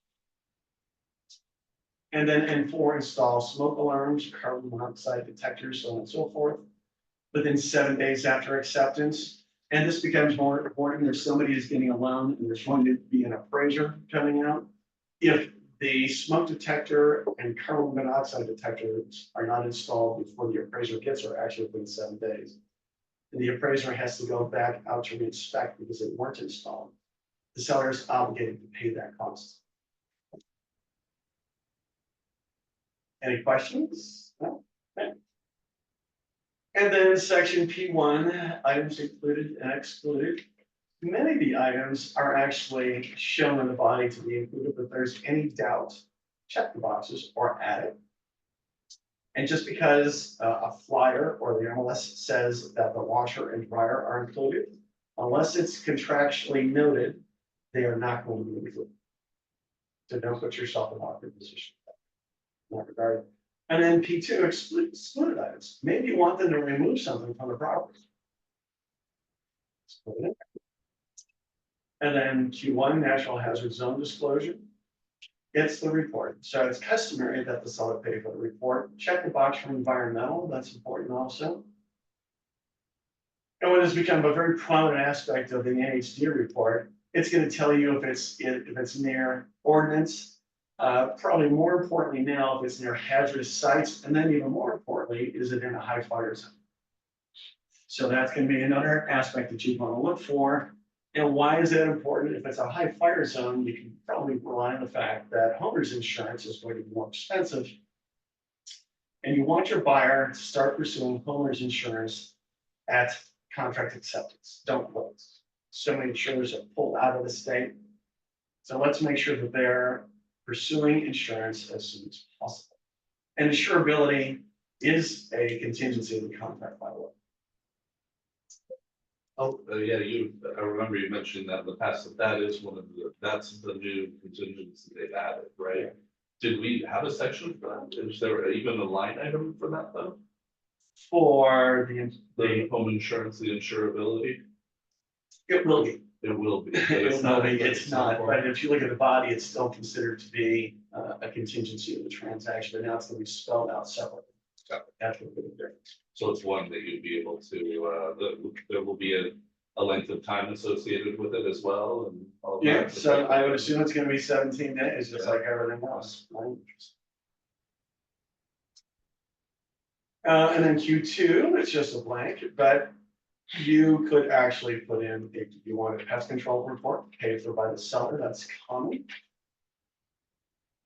And then N4, install smoke alarms, carbon monoxide detectors, so on and so forth, within 7 days after acceptance. And this becomes more important if somebody is getting a loan and there's going to be an appraiser coming out. If the smoke detector and carbon monoxide detectors are not installed before the appraiser gets there, actually within 7 days, and the appraiser has to go back out to re-inspect because they weren't installed, the seller is obligated to pay that cost. Any questions? No? Okay. And then section P1, items included and excluded. Many of the items are actually shown in the body to be included, but if there's any doubt, check the boxes or add it. And just because a flyer or the MLS says that the washer and dryer are included, unless it's contractually noted, they are not going to be included. So don't put yourself in an awkward position in that regard. And then P2, excluded items. Maybe you want them to remove something from the property. Put it in. And then Q1, natural hazard zone disclosure. It's the report. So it's customary that the seller pay for the report. Check the box for environmental, that's important also. And what has become a very prominent aspect of the NHD report, it's going to tell you if it's near ordinance. Probably more importantly now, if it's near hazardous sites, and then even more importantly, is it in a high fire zone? So that's going to be another aspect that you want to look for And why is that important? If it's a high fire zone, you can probably rely on the fact that homeowner's insurance is going to be more expensive. And you want your buyer to start pursuing homeowner's insurance at contract acceptance. Don't wait. So many insurers have pulled out of the state. So let's make sure that they're pursuing insurance as soon as possible. And insurability is a contingency of the contract, by the way. Oh, yeah, I remember you mentioning that in the past, that is one of that's the new contingency they've added, right? Did we have a section for that? Is there even a line item for that though? For The home insurance, the insurability? it will be. It will be. but It's not, in the it's not, form. but if you look at the body, it's still considered to be a contingency of the transaction, but now it's gonna be spelled out separately. That's what the difference. So it's one that you'd be able to, there will be a length of time associated with it as well and. all of Yeah, that. so I would assume it's gonna be 17 days, just like everything else, right? And then Q2, it's just a blank, but you could actually put in, if you want a pest control report paid for by the seller, that's common.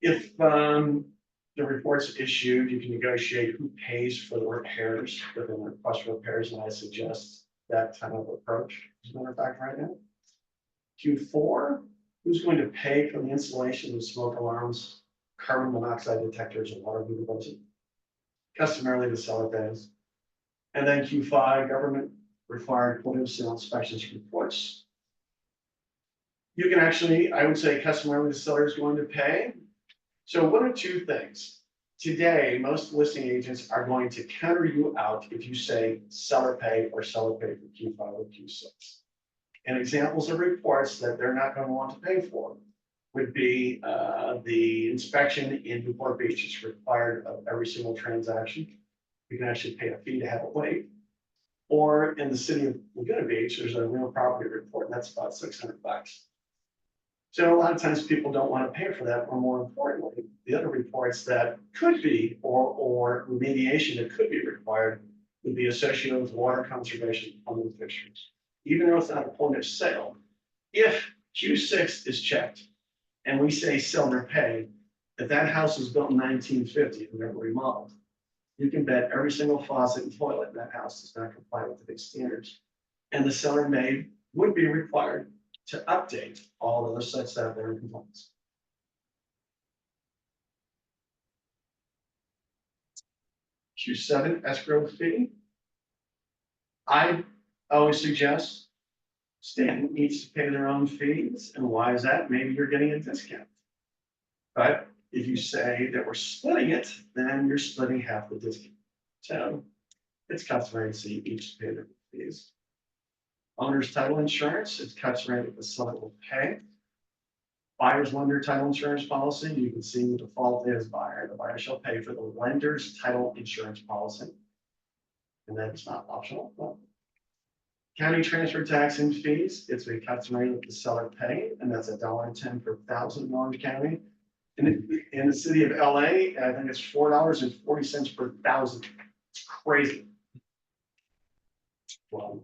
If the report's issued, you can negotiate who pays for the repairs, within the request for repairs, and I suggest that kind of approach, as a matter of fact, right now. Q4, who's going to pay for the installation of smoke alarms, carbon monoxide detectors, and water meter budget? Customarily, the seller pays. And then Q5, government required point of sale inspections reports. You can actually, I would say customarily, the seller is going to pay. So one of two things. Today, most listing agents are going to counter you out if you say seller pay or seller pay for Q5 or Q6. And examples of reports that they're not going to want to pay for would be the inspection in Newport Beach. It's required of every single transaction. You can actually pay a fee to have it waived. Or in the city of Laguna Beach, there's a real property report, and that's about $600. So a lot of times people don't want to pay for that, or more importantly, the other reports that could be, or remediation that could be required would be associated with water conservation plumbing fixtures. Even though it's not a point of sale, if Q6 is checked and we say seller pay, if that house was built in 1950 and never remodeled, you can bet every single faucet and toilet in that house does not comply with today's standards. And the seller would be required to update all those sets that are in compliance. Q7 escrow fee. I always suggest Stanton needs to pay their own fees. And why is that? Maybe you're getting a discount. But if you say that we're splitting it, then you're splitting half the discount. So it's customary to see each pay their fees. Owner's title insurance, it's customary that the seller will pay. Buyer's lender title insurance policy, you can see the default is buyer. The buyer shall pay for the lender's title insurance policy. And that's not optional. But county transfer tax and fees, it's a customary that the seller pay, and that's $1.10 per thousand in Orange County. In the city of LA, I think it's $4.40 per thousand. It's crazy. Well,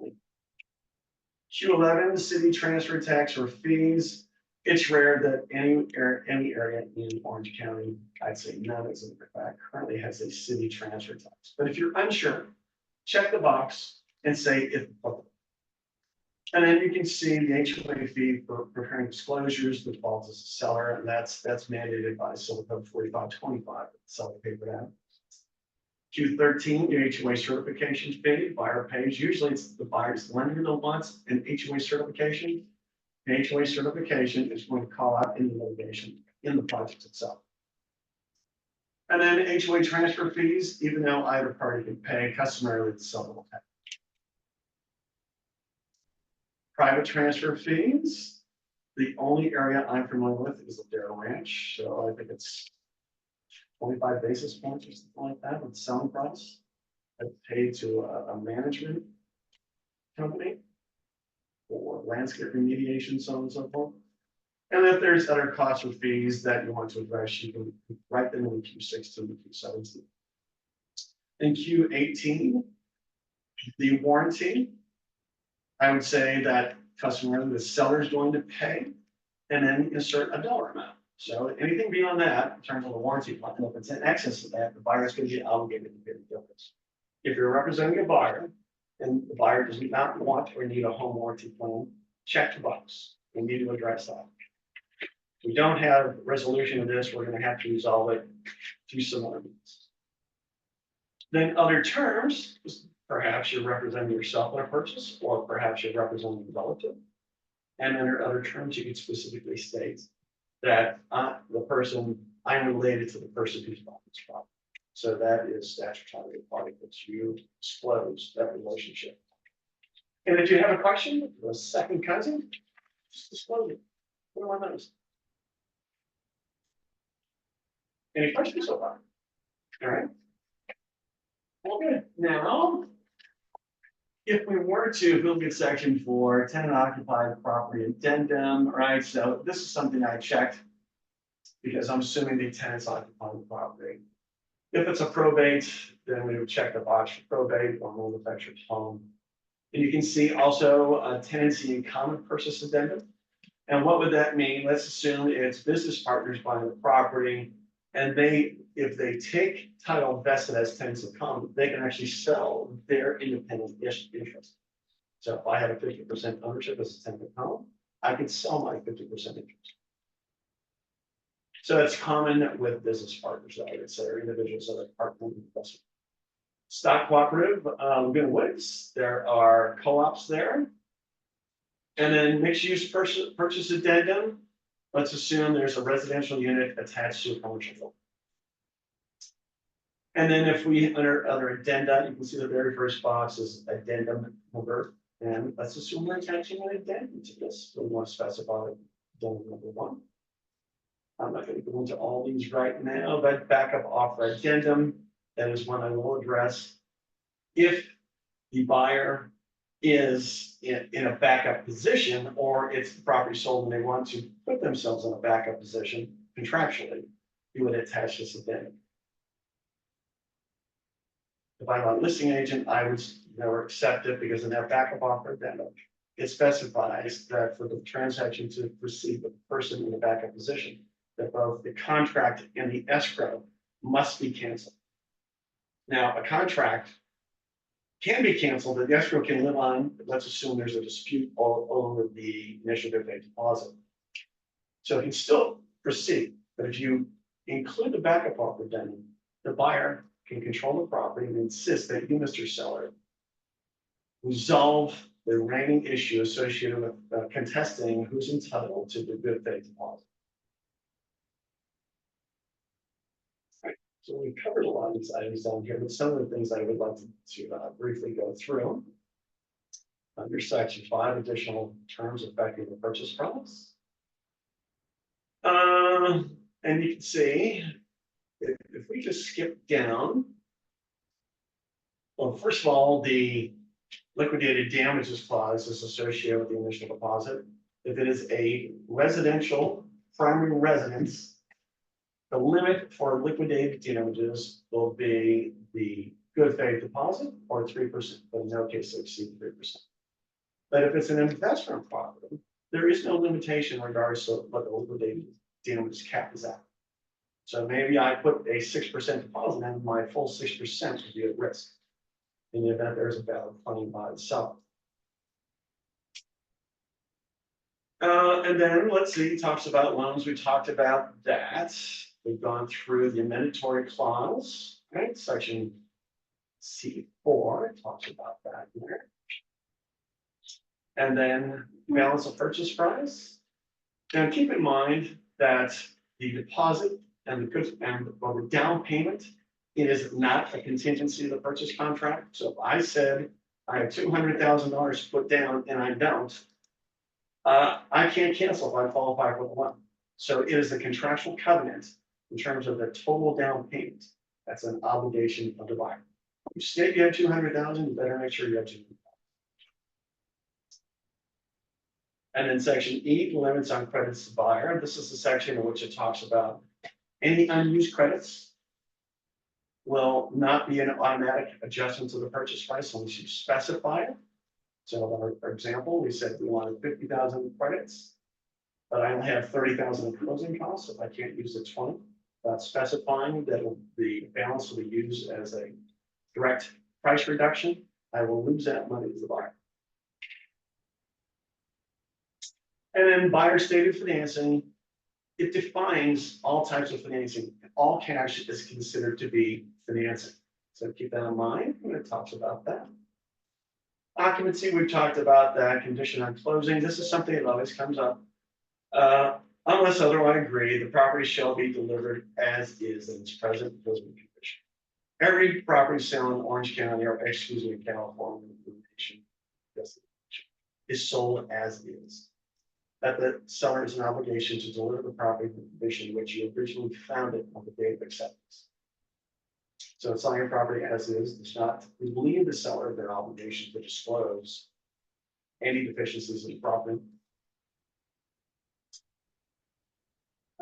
Q11, city transfer tax or fees. It's rare that any area in Orange County, I'd say none, as a matter of fact, currently has a city transfer tax. But if you're unsure, check the box and say if applicable. And then you can see the HOA fee for preparing disclosures, the default as a seller, and that's mandated by Civil Code 4525. Seller pay for that. Q13, the HOA certification fee, buyer pays. Usually it's the buyer's lender that wants an HOA certification. The HOA certification is going to call out any litigation in the project itself. And then HOA transfer fees, even though either party can pay, customarily the seller will pay. Private transfer fees, the only area I'm familiar with is the Dare Ranch, so I think it's 25 basis points or something like that with selling price. That's paid to a management company for landscape remediation, so on and so forth. And if there's other costs or fees that you want to address, you can write them in Q16 and Q17. In Q18, the warranty, I would say that customer, the seller is going to pay, and then insert a dollar amount. So anything beyond that, in terms of the warranty plan, if it's in excess of that, the buyer is going to be obligated to pay the difference. If you're representing a buyer and the buyer does not want or need a home warranty plan, check the box. We need to address that. If we don't have resolution of this, we're going to have to resolve it through some other means. Then other terms, perhaps you're representing yourself in a purchase, or perhaps you're representing a relative. And under other terms, you can specifically state that the person, I'm related to the person who's bought this property. So that is statutory requirement that you disclose that relationship. And if you have a question, the second cousin, just disclose it. What do I notice? Any questions so far? All right. Okay, now, if we were to build a section for tenant occupied property addendum, right? So this is something I checked because I'm assuming the tenants occupy the property. If it's a probate, then we would check the box for probate or manufactured home. And you can see also a tenancy in common purchase addendum. And what would that mean? Let's assume it's business partners buying the property, and if they take title vested as tenants in common, they can actually sell their independent interest. So if I had a 50% ownership as a tenant in common, I could sell my 50% interest. So that's common with business partners, I would say, or individuals that are partnering with us. Stock cooperative, woods, there are co-ops there. And then mixed use purchase addendum. Let's assume there's a residential unit attached to a commercial building. And then if we, under other addenda, you can see the very first box is addendum number. And let's assume we're attaching an addendum to this. So we want to specify addendum number 1. I'm not going to go into all these right now, but backup offer addendum, that is one I will address. If the buyer is in a backup position, or it's the property sold and they want to put themselves in a backup position contractually, you would attach this addendum. If I'm a listing agent, I would never accept it because in that backup offer addendum, it specifies that for the transaction to proceed with the person in the backup position, that both the contract and the escrow must be canceled. Now, a contract can be canceled, but the escrow can live on. Let's assume there's a dispute over the initial good faith deposit. So it can still proceed, but if you include the backup offer addendum, the buyer can control the property and insist that you, Mr. Seller, resolve the remaining issue associated with contesting who's entitled to the good faith deposit. So we covered a lot of these items down here, but some of the things I would like to briefly go through. Under section 5, additional terms affecting the purchase price. And you can see, if we just skip down. Well, first of all, the liquidated damages clause is associated with the initial deposit. If it is a residential primary residence, the limit for liquidated damages will be the good faith deposit or 3%, but in no case exceed 3%. But if it's an investment property, there is no limitation in regards to what the liquidated damages cap is at. So maybe I put a 6% deposit and my full 6% would be at risk in the event there's a valid claim by the seller. And then let's see, it talks about loans. We talked about that. We've gone through the amendatory clause, right? Section C4 talks about that here. And then balance of purchase price. Now keep in mind that the deposit and the down payment is not a contingency of the purchase contract. So if I said I have $200,000 put down and I don't, I can't cancel if I qualify for the loan. So it is a contractual covenant in terms of the total down payment. That's an obligation of the buyer. You state you have 200,000, you better make sure you have 200,000. And then section E, limits on credits to buyer. This is the section in which it talks about any unused credits will not be an automatic adjustment to the purchase price unless you specify it. So for example, we said we wanted 50,000 credits, but I only have 30,000 in closing costs, if I can't use the 20, that's specifying that the balance will be used as a direct price reduction, I will lose that money as the buyer. And then buyer stated financing, it defines all types of financing. All cash is considered to be financing. So keep that in mind when it talks about that. Occupancy, we've talked about that, condition on closing. This is something that always comes up. Unless otherwise agreed, the property shall be delivered as is in its present closing condition. Every property sale in Orange County, or excuse me, California, is sold as is. That the seller has an obligation to deliver the property in the condition in which you originally found it on the date of acceptance. So selling your property as is does not relieve the seller of their obligation to disclose any deficiencies in the property.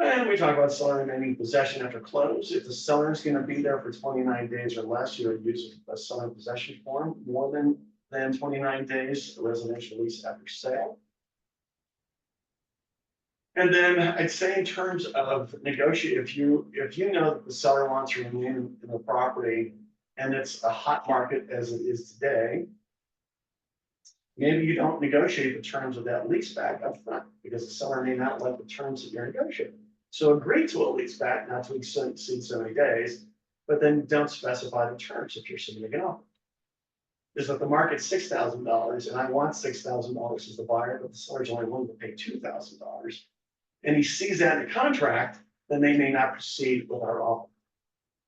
And we talk about seller remaining in possession after close. If the seller is going to be there for 29 days or less, you would use a seller possession form. More than 29 days, a residential lease after sale. And then I'd say in terms of negotiate, if you know that the seller wants to remain in the property and it's a hot market as it is today, maybe you don't negotiate the terms of that lease back up front because the seller may not like the terms that you're negotiating. So agree to a lease back, not to exceed so many days, but then don't specify the terms if you're submitting an offer. Is that the market's $6,000 and I want $6,000 as the buyer, but the seller's only willing to pay $2,000. And he sees that in the contract, then they may not proceed with our offer.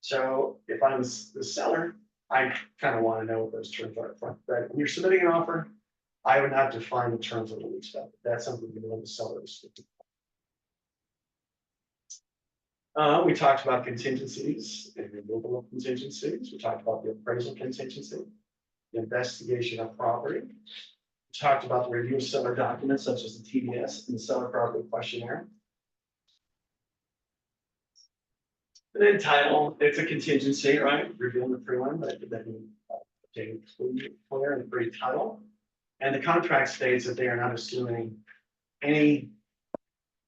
So if I'm the seller, I kind of want to know what those terms are up front. But when you're submitting an offer, I would not define the terms of the lease back. That's something you know the seller is looking for. We talked about contingencies and removal of contingencies. We talked about the appraisal contingency, the investigation of property. We talked about the review of seller documents such as the TDS and the seller property questionnaire. And then title, it's a contingency, right? Reviewing the prelim, but then obtain clear and free title. And the contract states that they are not assuming any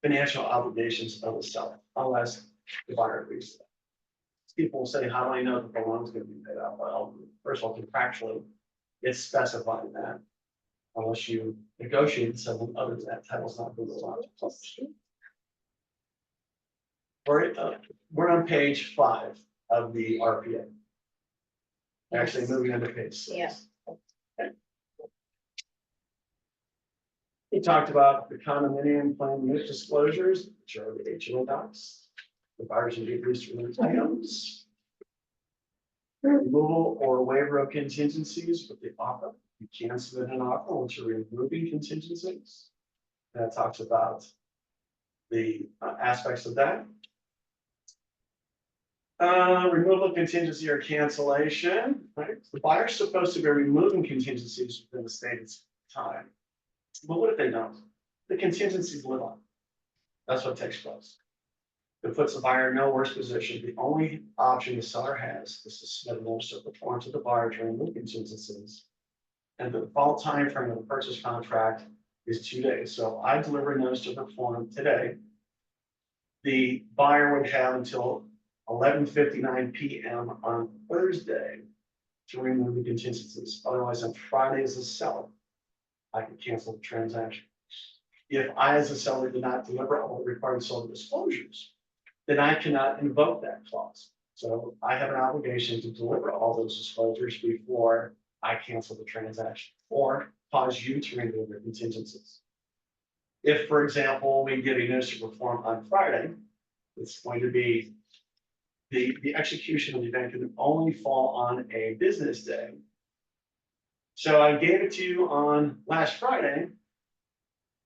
financial obligations of the seller unless the buyer agrees to that. People will say, how do I know that the loan is going to be paid out? Well, first of all, contractually, it's specifying that unless you negotiate something other than that, title's not going to allow it. We're on page 5 of the RPA. Actually, moving on to page 6. Yeah. Okay. We talked about the condominium plan unit disclosures, which are the HOA docs. The buyers and lease release items. Removal or waiver of contingencies with the offer. You can submit an offer once you're removing contingencies. That talks about the aspects of that. Removal of contingency or cancellation, right? The buyer's supposed to be removing contingencies within the stated time. But what if they don't? The contingencies live on. That's what takes place. It puts the buyer in no worse position. The only option the seller has is to submit a notice of perform to the buyer to remove contingencies. And the default time frame of the purchase contract is 2 days. So I deliver a notice to perform today. The buyer would have until 11:59 p.m. on Thursday to remove the contingencies. Otherwise, on Friday as a seller, I could cancel the transaction. If I, as a seller, did not deliver all the required seller disclosures, then I cannot invoke that clause. So I have an obligation to deliver all those disclosures before I cancel the transaction or cause you to remove your contingencies. If, for example, we get a notice to perform on Friday, it's going to be the execution of the event can only fall on a business day. So I gave it to you on last Friday,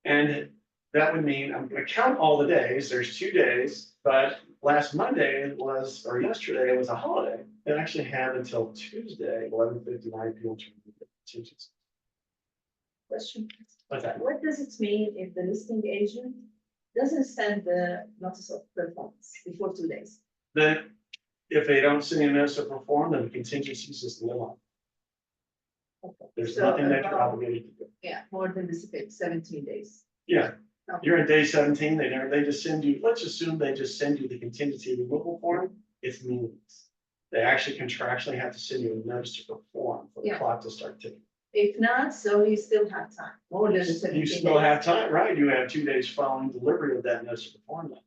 and that would mean I'm going to count all the days. There's 2 days, but last Monday was, or yesterday was a holiday. It actually had until Tuesday, 11:59 p.m. to remove the contingencies. Question. What's that? What does it mean if the listing agent doesn't send the notice of performance before 2 days? Then if they don't send a notice of perform, then the contingencies just live on. There's So nothing that you're about- obligated to do. Yeah, more than the 17 days. Yeah, Okay. you're in day 17, they just send you, let's assume they just send you the contingency removal form, it's meaningless. They actually contractually have to send you a notice to perform for the Yeah. clock to start ticking. If not, so you still have time, more than the 17 You days. still have time, right? You have 2 days following delivery of that notice to perform that.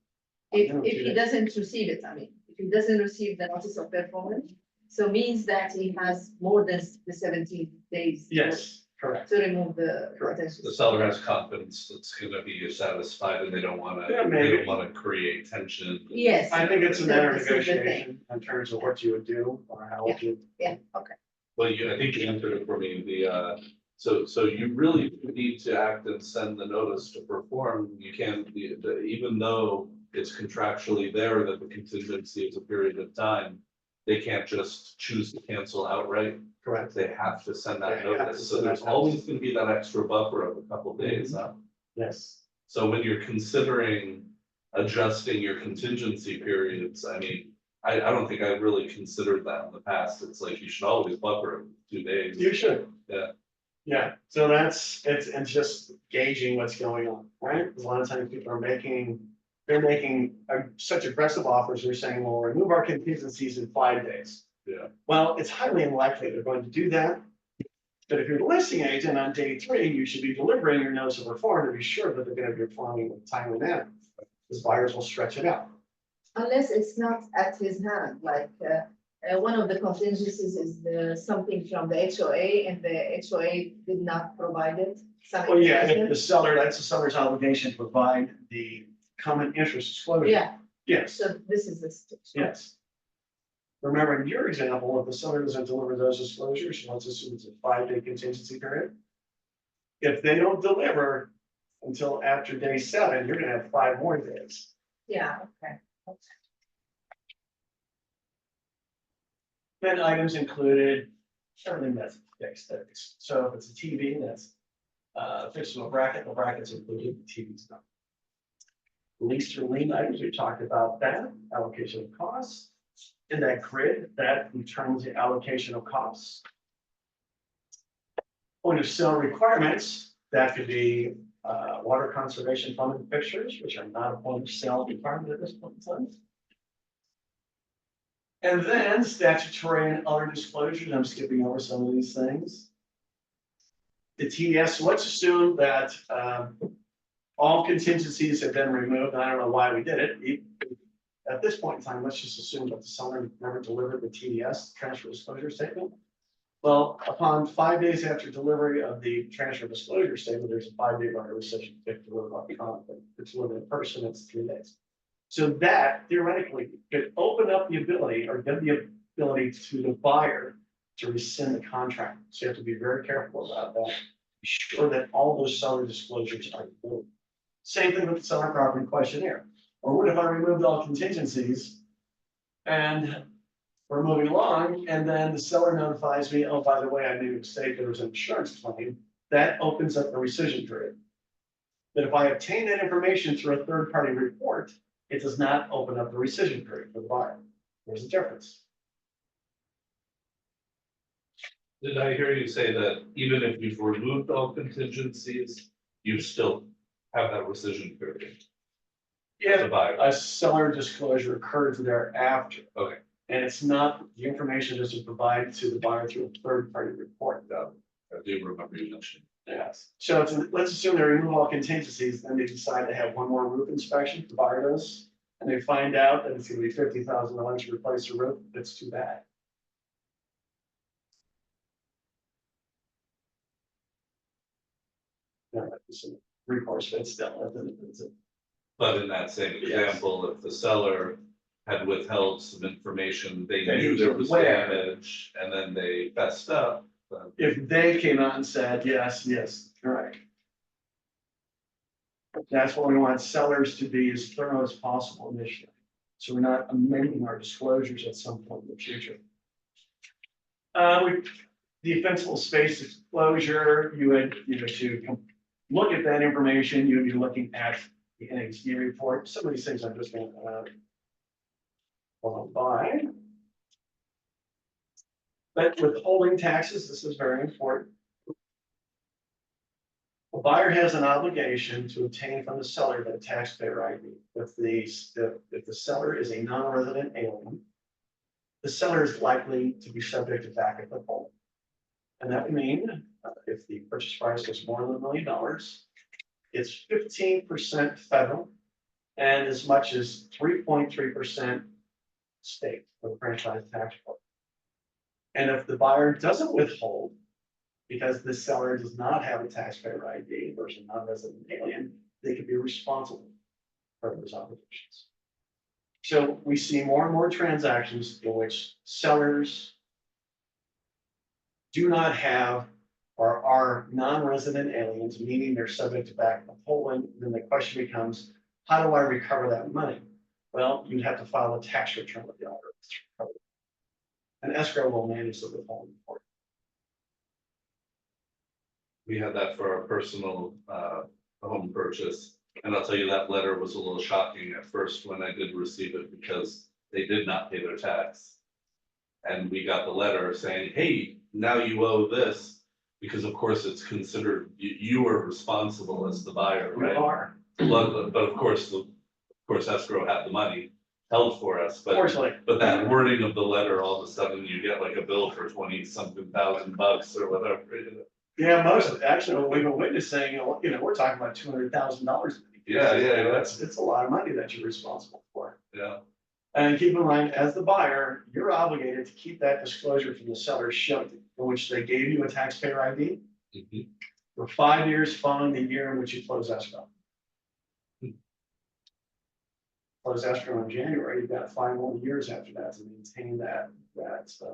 If he doesn't receive it, I mean, if he doesn't receive the notice of performance, so means that he has more than the 17 days. Yes, correct. To remove the. Correct. potential. The seller has confidence it's gonna be satisfied and they don't wanna, Yeah, they maybe. don't wanna create tension. Yes. I think it's a matter of This is the thing. negotiation in terms of what you would do or how would you. Yeah, okay. Well, I think you answered it for me, so you really need to act and send the notice to perform, you can't, even though it's contractually there that the contingency is a period of time, they can't just choose to cancel outright, Correct. they have to send that They have to notice, so send that there's notice. always gonna be that extra buffer of a couple days, huh? Yes. So when you're considering adjusting your contingency periods, I mean, I don't think I've really considered that in the past. It's like you should always buffer 2 days. You should. Yeah. Yeah, so it's just gauging what's going on, right? A lot of times people are they're making such aggressive offers, they're saying, well, remove our contingencies in 5 days. Yeah. Well, it's highly unlikely they're going to do that. But if you're the listing agent on day 3, you should be delivering your notice of reform to be sure that they're gonna be performing with timely manner. Because buyers will stretch it out. Unless it's not at his hand, like, one of the contingencies is something from the HOA and the HOA did not provide it. some Well, yeah, if information. the seller, that's the seller's obligation to provide the common interest disclosure. Yeah, Yes. so this is the. Yes. Remember, in your example, if the seller doesn't deliver those disclosures, let's assume it's a 5-day contingency period. If they don't deliver until after day 7, you're gonna have 5 more days. Yeah, okay. Then items included, everything that's fixed. So if it's a TV that's fixed to a bracket, the bracket's included, the TV's not. Lease or lien items, we talked about that, allocation of costs. In that grid, that determines the allocation of costs. Point of sale requirements, that could be water conservation funded fixtures, which are not a point of sale requirement at this point in time. And then statutory and other disclosures, I'm skipping over some of these things. The TDS, let's assume that all contingencies have been removed. I don't know why we did it. At this point in time, let's just assume that the seller never delivered the TDS, transfer disclosure statement. Well, upon 5 days after delivery of the transfer disclosure statement, there's a 5-day right of rescission. If delivered electronically, if it's delivered in person, it's 3 days. So that theoretically could open up the ability or give the ability to the buyer to rescind the contract. So you have to be very careful about that. Be sure that all those seller disclosures are included. Same thing with the seller property questionnaire. Or what if I removed all contingencies and we're moving along and then the seller notifies me, oh, by the way, I made a mistake, there was an insurance claim. That opens up the rescission period. But if I obtain that information through a third-party report, it does not open up the rescission period for the buyer. There's a difference. Did I hear you say that even if you've removed all contingencies, you still have that rescission period? The If buyer, a seller disclosure occurs thereafter. Okay. And it's not, the information isn't provided to the buyer through a third-party report. I do remember you mentioning. Yes, so let's assume they remove all contingencies, then they decide to have one more roof inspection, the buyer does. And they find out that it's gonna be $50,000 to replace the roof, that's too bad. Yeah, that's some recourse, but still, it's But in that same example, if the seller had withheld some information, they That he knew was there was aware. damage, and then they fessed up. then- if they came out and said, yes, correct. That's what we want sellers to be as thorough as possible initially. So we're not amending our disclosures at some point in the future. The offensive space disclosure, you would, to look at that information, you'd be looking at the NHD report. Some of these things I'm just going to by. But withholding taxes, this is very important. The buyer has an obligation to obtain from the seller the taxpayer ID. If the seller is a non-resident alien, the seller is likely to be subject to backup withholding. And that would mean if the purchase price is more than $1 million, it's 15% federal and as much as 3.3% state for the franchise tax code. And if the buyer doesn't withhold, because the seller does not have a taxpayer ID versus non-resident alien, they could be responsible for those obligations. So we see more and more transactions in which sellers do not have or are non-resident aliens, meaning they're subject to back withholding. Then the question becomes, how do I recover that money? Well, you'd have to file a tax return with the IRS. An escrow will manage the withholding for you. We had that for our personal home purchase. And I'll tell you, that letter was a little shocking at first when I did receive it because they did not pay their tax. And we got the letter saying, hey, now you owe this, because of course it's considered, you are responsible as the buyer, We right? are, But of course, escrow had the money held for us, but fortunately, that wording of the letter, all of a sudden you get like a bill for 20-something thousand bucks or whatever. yeah, actually, what we've been witnessing, we're talking about $200,000. Yeah. It's a lot of money that you're responsible for. Yeah. And keep in mind, as the buyer, you're obligated to keep that disclosure from the seller shown, in which they gave you a taxpayer ID Mhm. for 5 years following the year in which you close escrow. Close escrow in January, you've got 5 more years after that to maintain that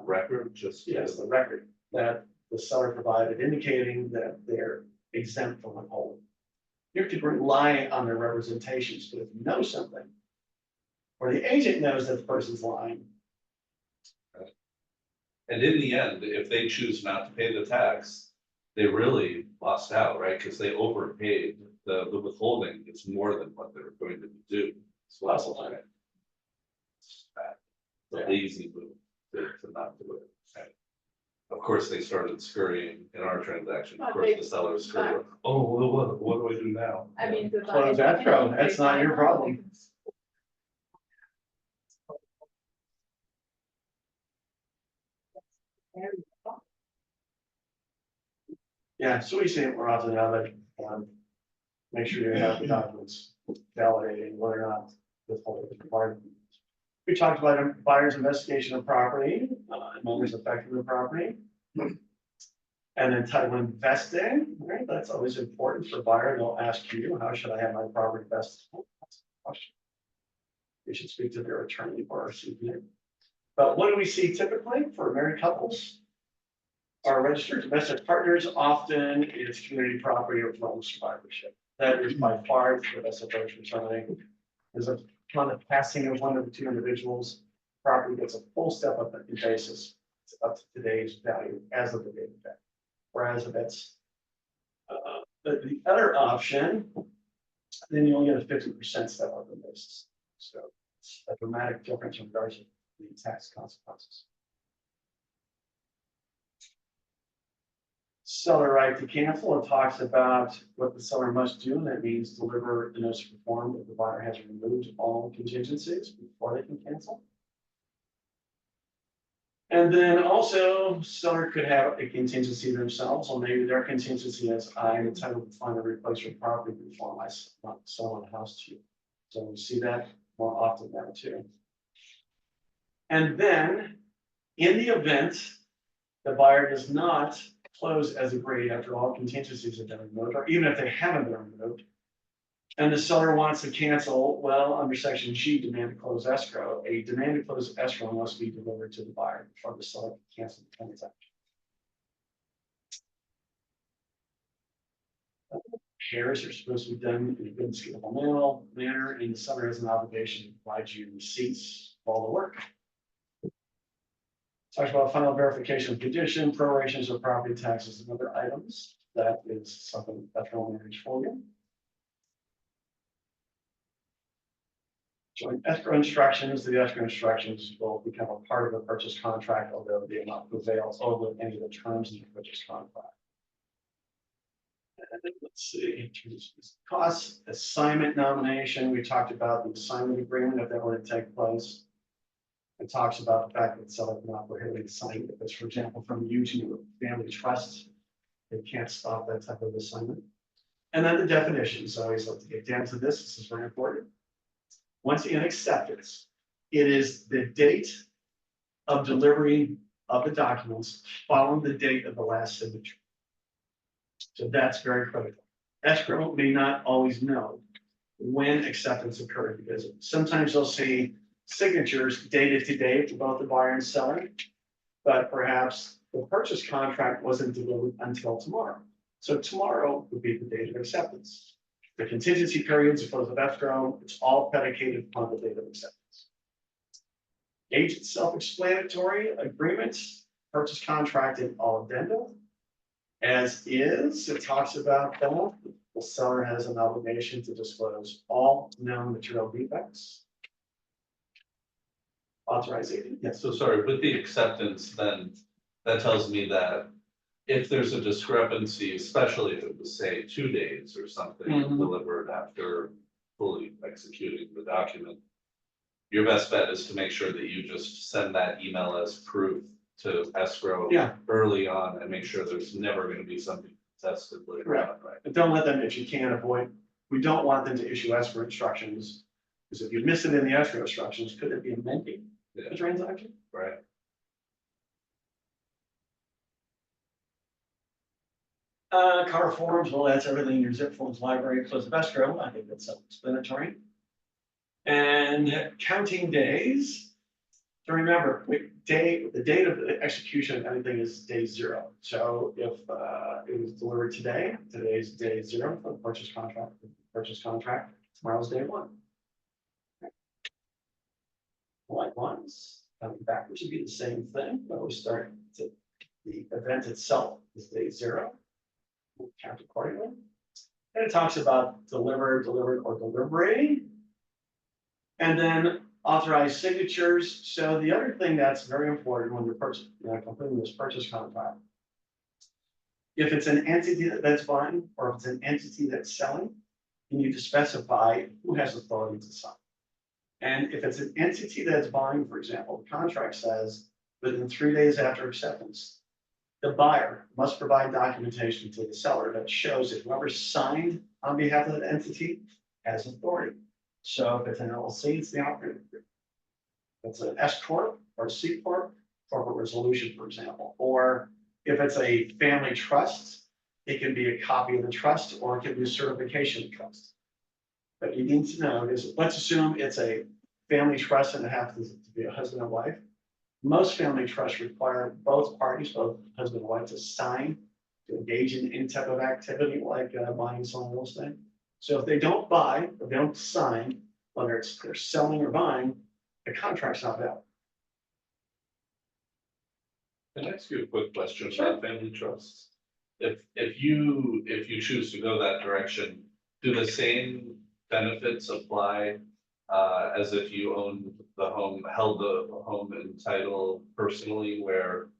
Record, just. yes, the record that the seller provided indicating that they're exempt from withholding. You have to rely on their representations, but if you know something, or the agent knows that the person's lying, And in the end, if they choose not to pay the tax, they really lost out, right? Because they overpaid. The withholding is more than what they're going to do. Lots of money. The lazy move to not do it. And of course, they started scurrying in our transaction. Of course, the sellers scurried. Oh, well, what do I do now? I mean. the Close buyers- escrow, that's not your problem. Yeah, so we see it more often now, but make sure you have the documents validating whether or not withholding is required. We talked about a buyer's investigation of property, and owners affecting the property. And then title investing, right? That's always important for a buyer. They'll ask you, how should I have my property invested? That's a question. You should speak to their attorney or CPA. But what do we see typically for married couples? Our registered domestic partners, often it's community property or loan survivorship. That is by far the best approach for terminating. Is upon the passing of one of the two individuals, property gets a full step up in basis up to today's value as of the date of death. Whereas if it's the other option, then you only get a 50% step up in basis. So it's a dramatic difference in regards to the tax consequences. Seller right to cancel, it talks about what the seller must do, and that means deliver the notice of form if the buyer has removed all contingencies before they can cancel. And then also, seller could have a contingency themselves, or maybe their contingency is I'm entitled to find a replacement property before I sell a house to you. So we see that more often now too. And then, in the event the buyer does not close as agreed after all contingencies have been removed, or even if they haven't been removed, and the seller wants to cancel, well, under section G, demand to close escrow, a demand to close escrow must be delivered to the buyer before the seller can cancel the transaction. Shares are supposed to be done in a good and skippable manner, and the seller has an obligation to provide you receipts for all the work. Talks about final verification of condition, prorations of property taxes and other items. That is something that will manage for you. Joint escrow instructions, the escrow instructions will become a part of the purchase contract, although they will not prevail over any of the terms in the purchase contract. And then let's see, in terms of costs, assignment nomination, we talked about the assignment agreement if that were to take place. It talks about the fact that the seller cannot prohibit assignment if it's, for example, from you to a family trust. They can't stop that type of assignment. And then the definitions, I always like to get down to this, this is very important. Once in acceptance, it is the date of delivery of the documents following the date of the last signature. So that's very critical. Escrow may not always know when acceptance occurred because sometimes they'll see signatures dated to date for both the buyer and seller, but perhaps the purchase contract wasn't delivered until tomorrow. So tomorrow would be the date of acceptance. The contingency periods, of course, of escrow, it's all predicated upon the date of acceptance. Agent self-explanatory agreements, purchase contract and all addenda. As is, it talks about that the seller has an obligation to disclose all known material defects. Authorization, yes. So sorry, with the acceptance, then that tells me that if there's a discrepancy, especially if it was, say, 2 days or something Mhm. delivered after fully executing the document, your best bet is to make sure that you just send that email as proof to escrow Yeah. early on and make sure there's never going to be something contested later on, right? But don't let them, if you can avoid, we don't want them to issue escrow instructions. Because if you miss it in the escrow instructions, could it be amending Yeah. the transaction? Right. Car forms, well, that's everything in your zip forms library, close of escrow, I think that's self-explanatory. And counting days, to remember, the date of the execution of anything is day 0. So if it was delivered today, today's day 0 for the purchase contract, tomorrow's day 1. Likewise, coming backwards would be the same thing, but we start to, the event itself is day 0. We'll count accordingly. And it talks about delivered, or delivery. And then authorized signatures. So the other thing that's very important when you're completing this purchase contract, if it's an entity that's buying or if it's an entity that's selling, you need to specify who has authority to sign. And if it's an entity that's buying, for example, the contract says within 3 days after acceptance, the buyer must provide documentation to the seller that shows that whoever signed on behalf of that entity has authority. So if it's an LLC, it's the operating group. If it's an S corp or a C corp, corporate resolution, for example, or if it's a family trust, it can be a copy of the trust or it can be a certification of trust. But you need to know is, let's assume it's a family trust and it happens to be a husband and wife. Most family trusts require both parties, both husband and wife, to sign to engage in any type of activity like buying and selling real estate. So if they don't buy, or they don't sign, whether it's they're selling or buying, the contract's not valid. Can I ask you a quick question about family trusts? If you choose to go that direction, do the same benefits apply as if you owned the home, held the home in title personally, where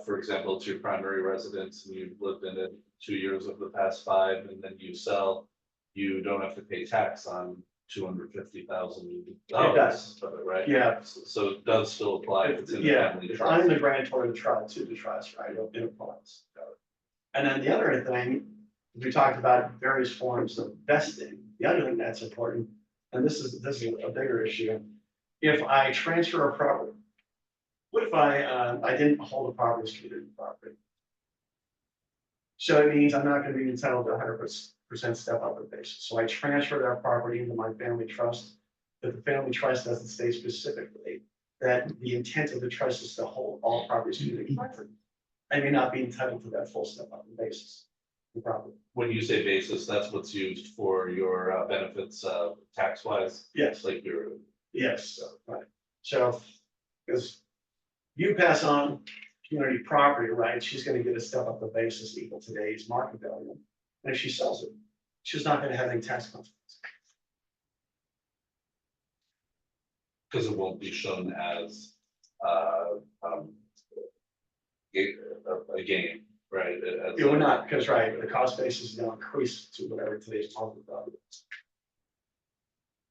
for example, it's your primary residence and you've lived in it 2 years of the past 5, and then you sell, you don't have to pay tax on $250,000 of it, right? Yeah. So it does still apply if it's in the Yeah, family if trust. I'm the grantor of the trust to the trust, right, it applies. And then the other thing, we talked about various forms of vesting. The other thing that's important, and this is a bigger issue. If I transfer a property, what if I didn't hold a property as community property? So it means I'm not going to be entitled to 100% step up in basis. So I transfer that property into my family trust, but the family trust doesn't state specifically that the intent of the trust is to hold all properties community property. I may not be entitled to that full step up in basis. The property. When you say basis, that's what's used for your benefits tax wise, Yes. like your. Yes, right. So, because you pass on community property, right, she's gonna get a step up the basis equal to today's market value. And if she sells it, she's not gonna have any tax consequences. because it won't be shown as, um, a game, right? As It would a- not, because, right, the cost basis is now increased to whatever today's market value is.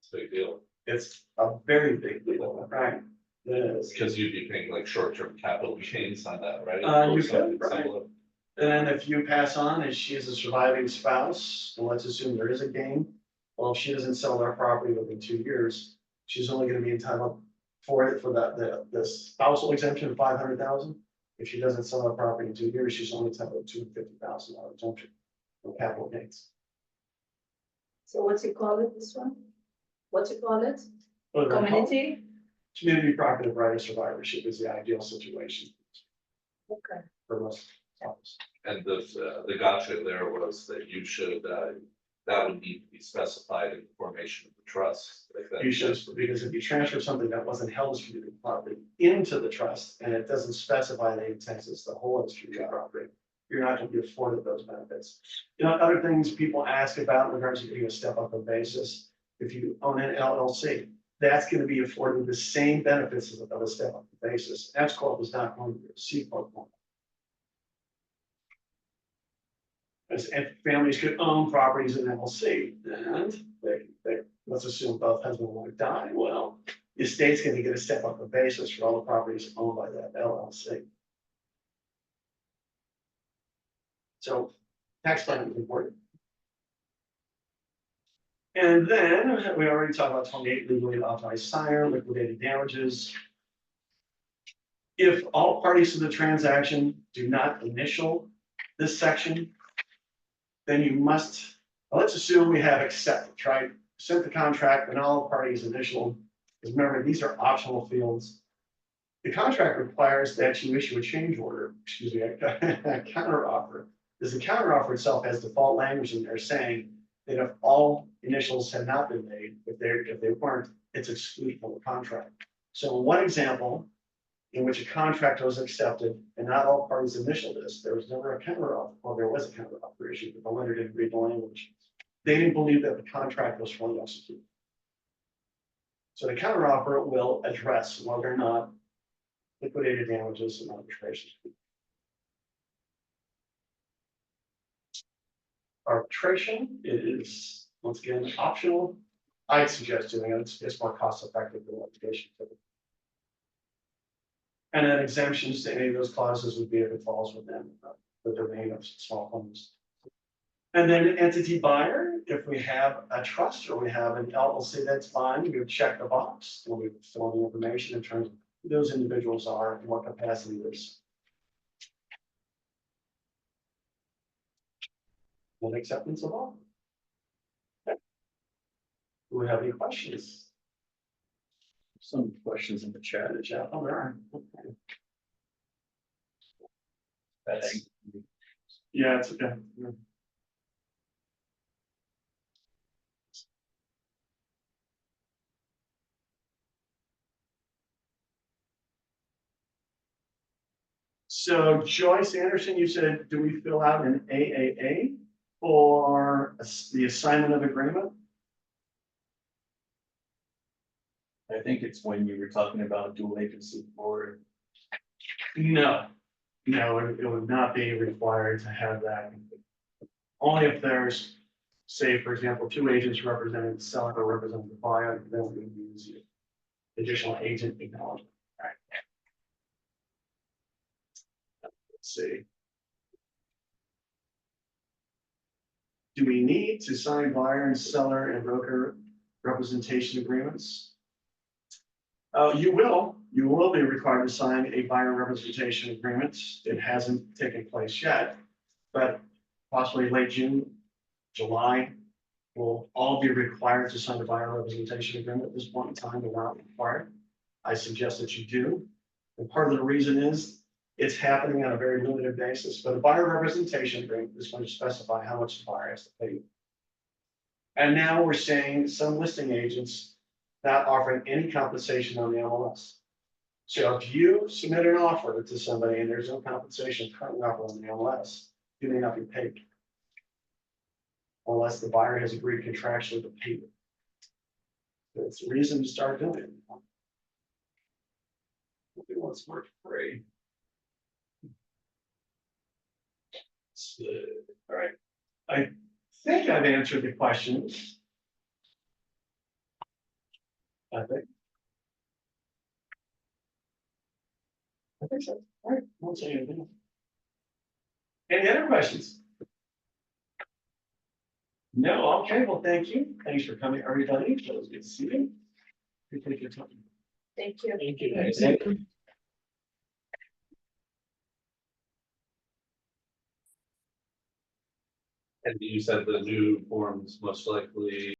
It's a big deal, It's a very big deal, right? It is. because you'd be paying like short-term capital gains on that, right? You Or could, something right. similar. And then if you pass on and she is a surviving spouse, and let's assume there is a gain, well, if she doesn't sell their property within 2 years, she's only gonna be entitled for it, for the spousal exemption of 500,000. If she doesn't sell her property in 2 years, she's only entitled to $250,000 exemption for capital gains. So what you call it, this one? What you call it? What do they call it? Community? Community property right of survivorship is the ideal situation Okay. for most couples. And the gotcha there was that you should, that would need to be specified in the formation of the trust. Like that. You should, because if you transfer something that wasn't held as community property into the trust, and it doesn't specify the intent is to hold as community property, you're not gonna be afforded those benefits. You know, other things people ask about in regards to getting a step up in basis, if you own an LLC, that's gonna be afforded the same benefits of a step up in basis. S corp is not going to be a C corp. And families could own properties in LLC, and let's assume both husband and wife die, well, the estate's gonna get a step up in basis for all the properties owned by that LLC. So tax planning is important. And then we already talked about 28 legally authorized signer, liquidated damages. If all parties to the transaction do not initial this section, then you must, let's assume we have accepted, right? Sent the contract and all parties initial, because remember, these are optional fields. The contract requires that you issue a change order, excuse me, a counter offer. Because the counter offer itself has default language in there saying that if all initials have not been made, if they weren't, it's excluded from the contract. So one example in which a contract was accepted and not all parties initialed this, there was never a counter offer. Well, there was a counter offer issue, but the lender didn't read the language. They didn't believe that the contract was fully executed. So the counter offer will address whether or not liquidated damages and arbitration. Arbitration is, once again, optional. I'd suggest doing it. It's more cost effective than litigation. And then exemptions to any of those clauses would be if it falls within the domain of small claims. And then an entity buyer, if we have a trust or we have an LLC that's fine, we would check the box and we would fill in the information in terms of who those individuals are and what capacity there's. And acceptance of all. Okay. Do we have any questions? Some questions in the chat. Oh, there are. Okay. That's, Yeah, it's okay. So Joyce Anderson, you said, do we fill out an AAA for the assignment of agreement? I think it's when you were talking about dual agency board. No, it would not be required to have that. Only if there's, say, for example, two agents representing the seller or representing the buyer, then we would use the additional agent acknowledgement. Right. Let's see. Do we need to sign buyer and seller and broker representation agreements? You will be required to sign a buyer representation agreement. It hasn't taken place yet, but possibly late June, July, will all be required to sign a buyer representation agreement at this point in time. They're not required. I suggest that you do. And part of the reason is it's happening on a very limited basis, but a buyer representation agreement is going to specify how much the buyer has to pay. And now we're seeing some listing agents not offering any compensation on the MLS. So if you submit an offer to somebody and there's no compensation currently offered on the MLS, you may not be paid. Unless the buyer has agreed contractually to pay you. It's a reason to start doing it. let's work free. All right, I think I've answered the questions. I think so. All right, won't say anything. Any other questions? No, okay, well, thank you. Thanks for coming, everybody. It was good to see you. You take your time. Thank you. Thank you. Thank you. And you said the new forms most likely